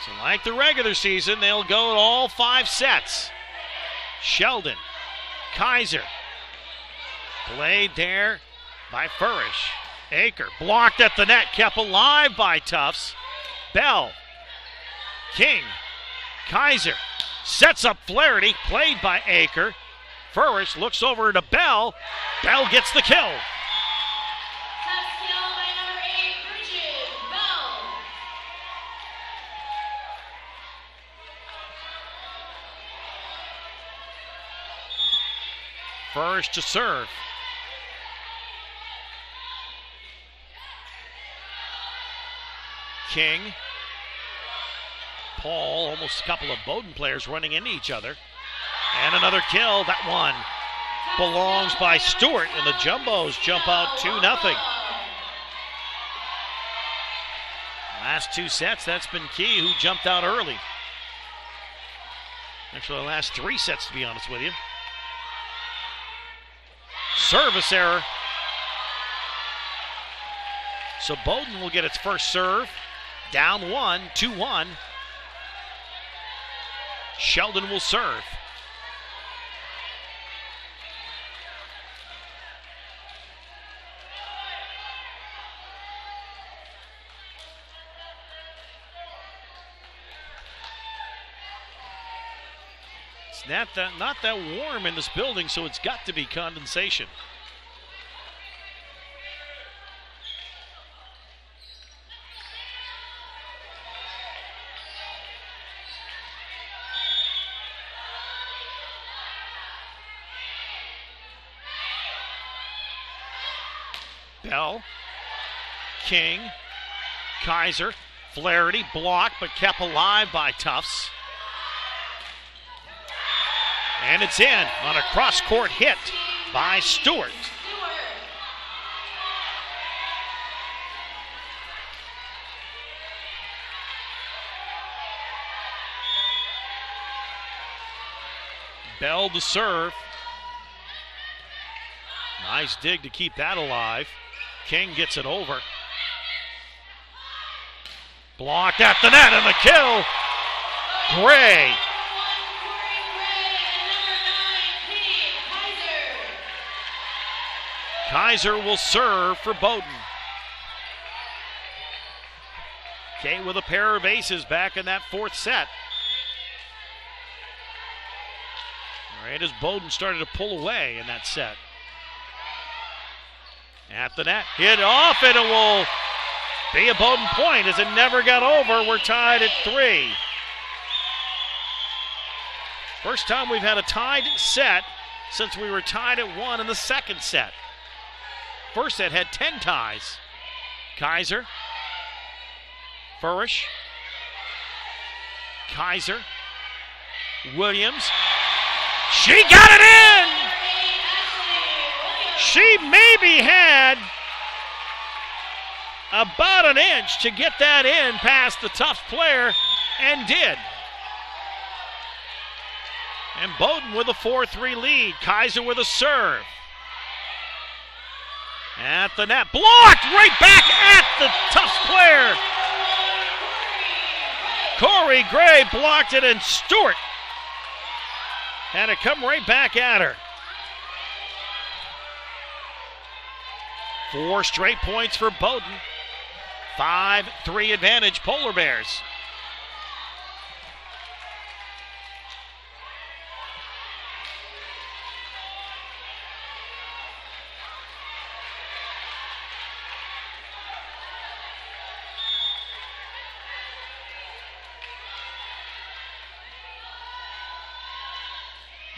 So like the regular season, they'll go all 5 sets. Sheldon Kaiser. Played there by Furish. Aker blocked at the net, kept alive by Tufts. Bell. King. Kaiser sets up Flaherty, played by Aker. Furish looks over to Bell. Bell gets the kill. Furish to serve. King. Paul, almost a couple of Bowdoin players running into each other. And another kill. That one belongs by Stewart, and the Jumbos jump out 2-0. Last two sets, that's been Key, who jumped out early. Actually, the last three sets, to be honest with you. Service error. So Bowdoin will get its first serve. Down 1, 2-1. Sheldon will serve. It's not that warm in this building, so it's got to be condensation. Bell, King, Kaiser, Flaherty blocked but kept alive by Tufts. And it's in on a cross-court hit by Stewart. Bell to serve. Nice dig to keep that alive. King gets it over. Blocked at the net and the kill. Gray. Kaiser will serve for Bowdoin. Kay with a pair of aces back in that fourth set. All right, as Bowdoin started to pull away in that set. At the net, hit off, and it will be a Bowdoin point as it never got over. We're tied at 3. First time we've had a tied set since we were tied at 1 in the second set. First set had 10 ties. Kaiser. Furish. Kaiser. Williams. She got it in! She maybe had about an inch to get that in past the Tufts player, and did. And Bowdoin with a 4-3 lead. Kaiser with a serve. At the net, blocked right back at the Tufts player. Corey Gray blocked it, and Stewart had to come right back at her. 4 straight points for Bowdoin. 5-3 advantage, Polar Bears.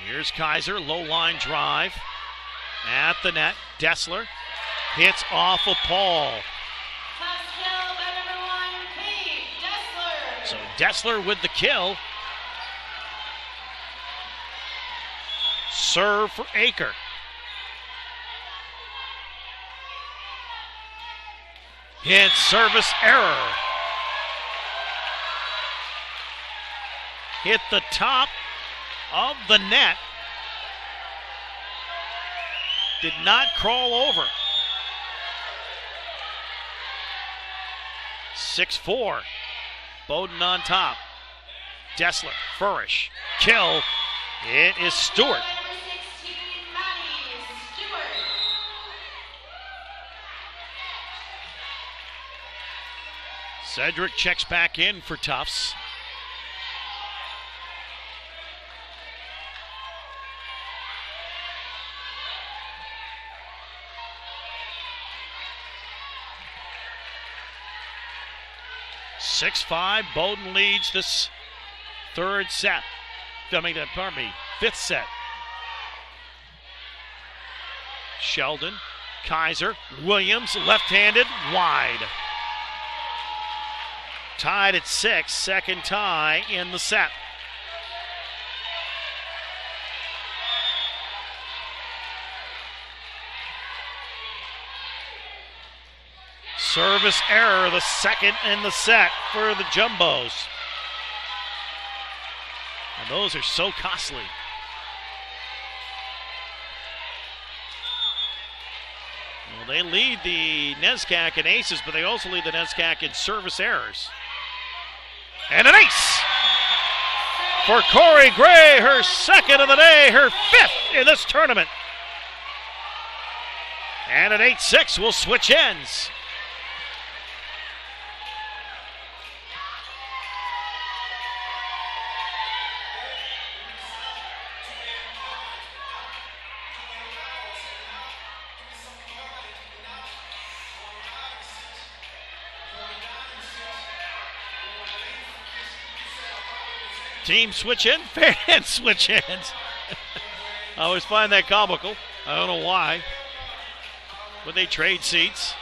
Here's Kaiser, low line drive. At the net, Dessler hits off of Paul. So Dessler with the kill. Serve for Aker. Hit service error. Hit the top of the net. Did not crawl over. 6-4. Bowdoin on top. Dessler, Furish, kill. It is Stewart. Cedric checks back in for Tufts. Bowdoin leads this third set. Fifth set. Sheldon, Kaiser, Williams, left-handed, wide. Tied at 6, second tie in the set. Service error, the second in the set for the Jumbos. And those are so costly. Well, they lead the NESCAC in aces, but they also lead the NESCAC in service errors. And an ace for Corey Gray, her second of the day, her fifth in this tournament. And at 8-6, we'll switch ends. Team switch in, fans switch ends. I always find that comical. I don't know why. But they trade seats.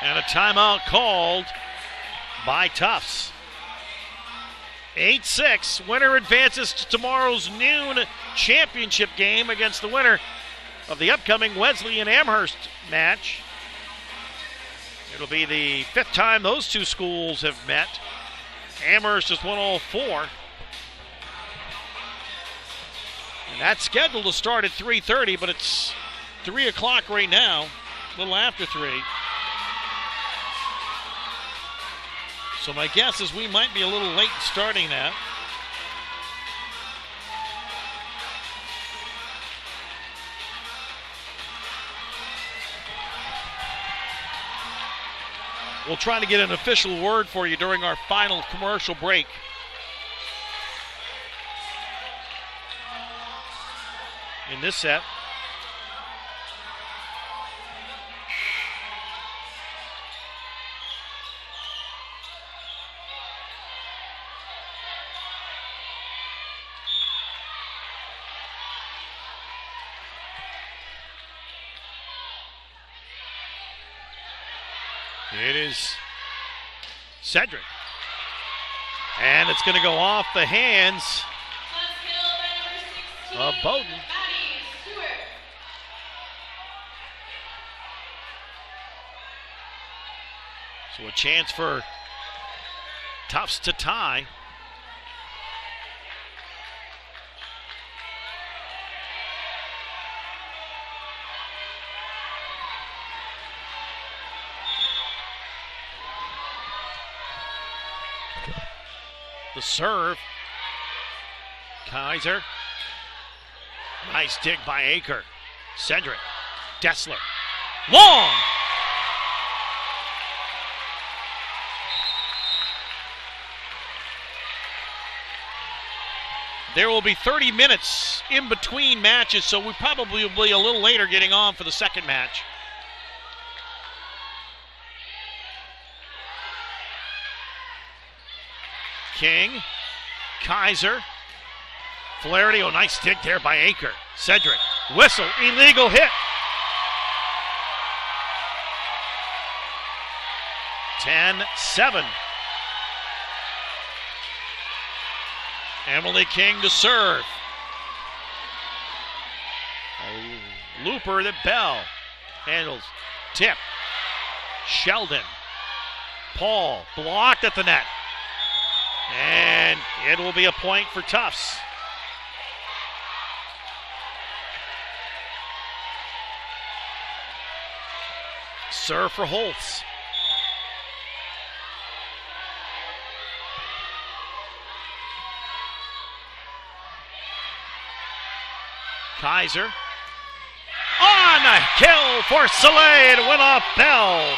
And a timeout called by Tufts. 8-6. Winner advances to tomorrow's noon championship game against the winner of the upcoming Wesley and Amherst match. It'll be the fifth time those two schools have met. Amherst has won all four. And that's scheduled to start at 3:30, but it's 3 o'clock right now, a little after 3. So my guess is we might be a little late starting that. We'll try to get an official word for you during our final commercial break. In this set. It is Cedric. And it's going to go off the hands of Bowdoin. So a chance for Tufts to tie. The serve. Kaiser. Nice dig by Aker. Cedric. Dessler. Long. There will be 30 minutes in between matches, so we probably will be a little later getting on for the second match. King, Kaiser, Flaherty. Oh, nice dig there by Aker. Cedric, whistle, illegal hit. 10-7. Emily King to serve. A looper that Bell handles. Tip. Sheldon. Paul blocked at the net. And it will be a point for Tufts. Serve for Holtz. Kaiser. On a kill for Soleil. It went off Bell.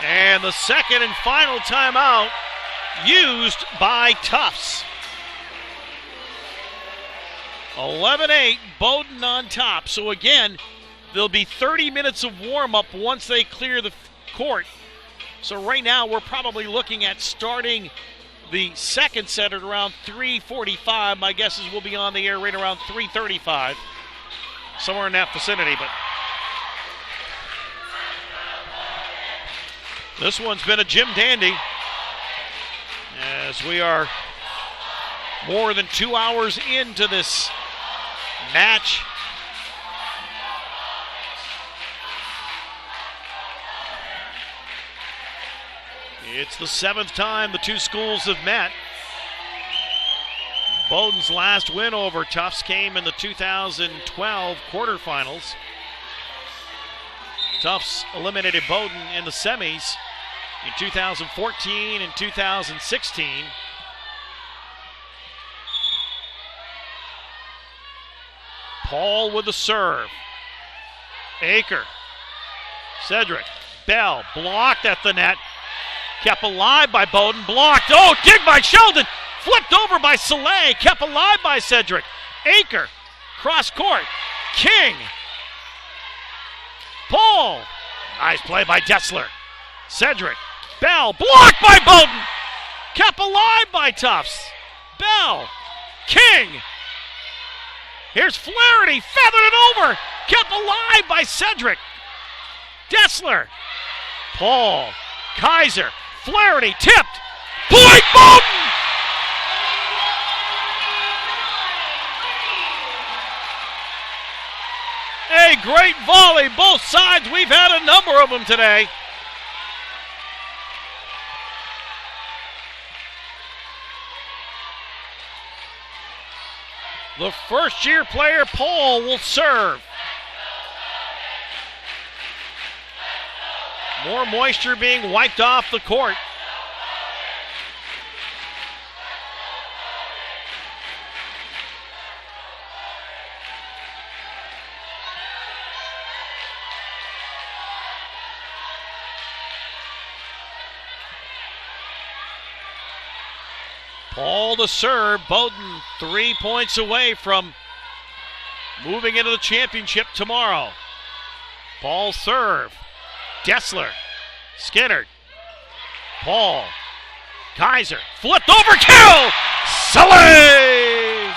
And the second and final timeout used by Tufts. 11-8, Bowdoin on top. So again, there'll be 30 minutes of warm-up once they clear the court. So right now we're probably looking at starting the second set at around 3:45. My guess is we'll be on the air right around 3:35, somewhere in that vicinity. But this one's been a Jim Dandy, as we are more than 2 hours into this match. It's the 7th time the two schools have met. Bowdoin's last win over Tufts came in the 2012 quarterfinals. Tufts eliminated Bowdoin in the semis in 2014 and 2016. Paul with the serve. Aker. Cedric. Bell blocked at the net. Kept alive by Bowdoin. Blocked. Oh, dig by Sheldon. Flipped over by Soleil. Kept alive by Cedric. Aker. Cross court. King. Paul. Nice play by Dessler. Cedric. Bell. Blocked by Bowdoin. Kept alive by Tufts. Bell. King. Here's Flaherty. Feathered it over. Kept alive by Cedric. Dessler. Paul. Kaiser. Flaherty. Tipped. Point Bowdoin! A great volley. Both sides. We've had a number of them today. The first-year player, Paul, will serve. More moisture being wiped off the court. Paul to serve. Bowdoin 3 points away from moving into the championship tomorrow. Paul serve. Dessler. Skinnerd. Paul. Kaiser. Flipped over. Kill! Soleil!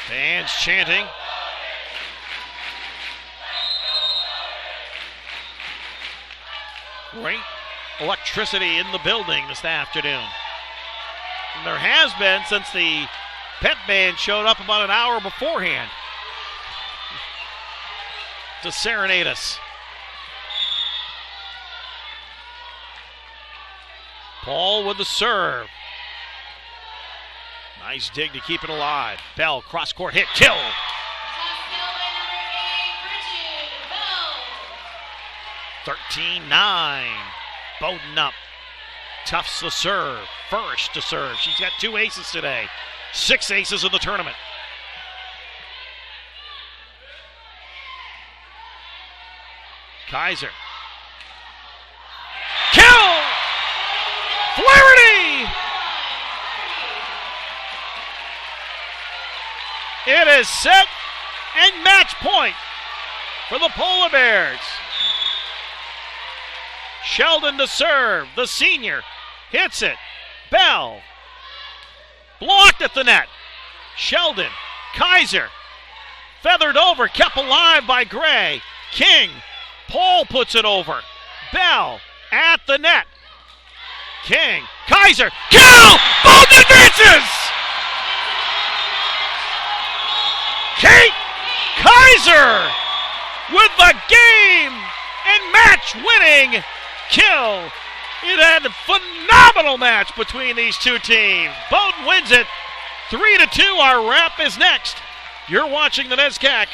Fans chanting. Great electricity in the building this afternoon. And there has been since the pep band showed up about an hour beforehand to serenade us. Paul with the serve. Nice dig to keep it alive. Bell, cross-court hit, kill. 13-9. Bowdoin up. Tufts the serve. First to serve. She's got 2 aces today. 6 aces in the tournament. Kaiser. Kill! Flaherty! It is set and match point for the Polar Bears. Sheldon to serve. The senior hits it. Bell. Blocked at the net. Sheldon. Kaiser. Feathered over. Kept alive by Gray. King. Paul puts it over. Bell at the net. King. Kaiser. Kill! Bowdoin advances! Kate Kaiser! Kaiser with the game and match-winning kill. It had a phenomenal match between these two teams. Bowdoin wins it 3-2. Our wrap is next. You're watching the NESCAC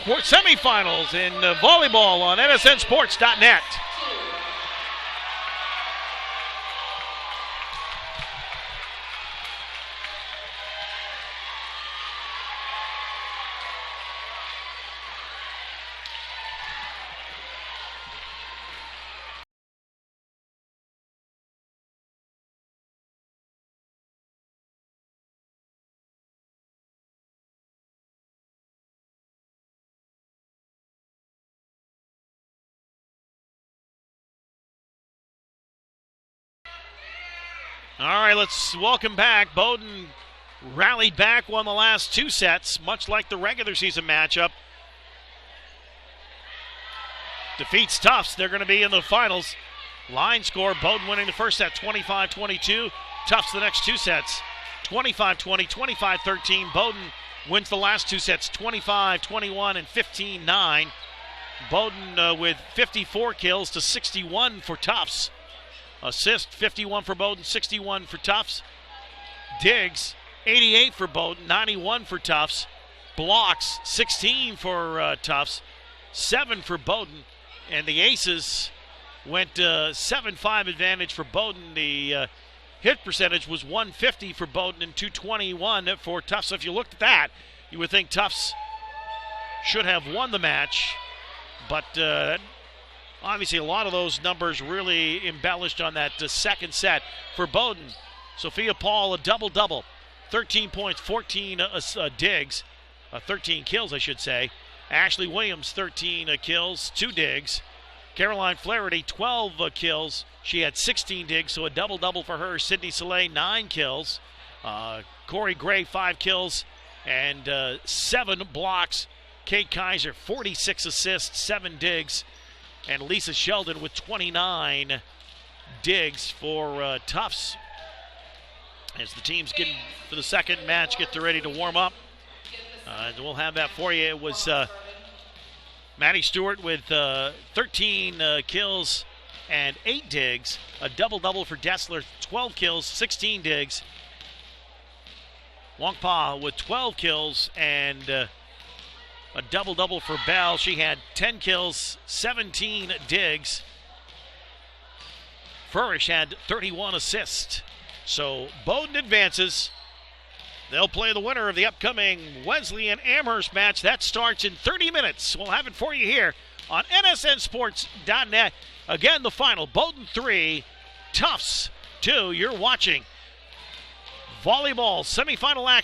semifinals in volleyball on nsnsports.net. All right, let's welcome back. Bowdoin rallied back, won the last two sets, much like the regular season matchup. Defeats Tufts. They're going to be in the finals. Line score, Bowdoin winning the first set, 25-22. Tufts the next two sets, 25-20, 25-13. Bowdoin wins the last two sets, 25-21 and 15-9. Bowdoin with 54 kills to 61 for Tufts. Assist, 51 for Bowdoin, 61 for Tufts. Digs, 88 for Bowdoin, 91 for Tufts. Blocks, 16 for Tufts, 7 for Bowdoin. And the aces went 7-5 advantage for Bowdoin. The hit percentage was 150 for Bowdoin and 221 for Tufts. So if you looked at that, you would think Tufts should have won the match. But obviously, a lot of those numbers really embellished on that second set for Bowdoin. Sophia Paul, a double-double. 13 points, 14 digs. 13 kills, I should say. Ashley Williams, 13 kills, 2 digs. Caroline Flaherty, 12 kills. She had 16 digs, so a double-double for her. Sydney Soleil, 9 kills. Corey Gray, 5 kills and 7 blocks. Kate Kaiser, 46 assists, 7 digs. And Lisa Sheldon with 29 digs for Tufts. As the teams get for the second match, get ready to warm up. We'll have that for you. It was Maddie Stewart with 13 kills and 8 digs. A double-double for Dessler, 12 kills, 16 digs. Wongpa with 12 kills and a double-double for Bell. She had 10 kills, 17 digs. Furish had 31 assists. So Bowdoin advances. They'll play the winner of the upcoming Wesleyan Amherst match. That starts in 30 minutes. We'll have it for you here on nsnsports.net. Again, the final, Bowdoin 3, Tufts 2. You're watching volleyball semifinal action.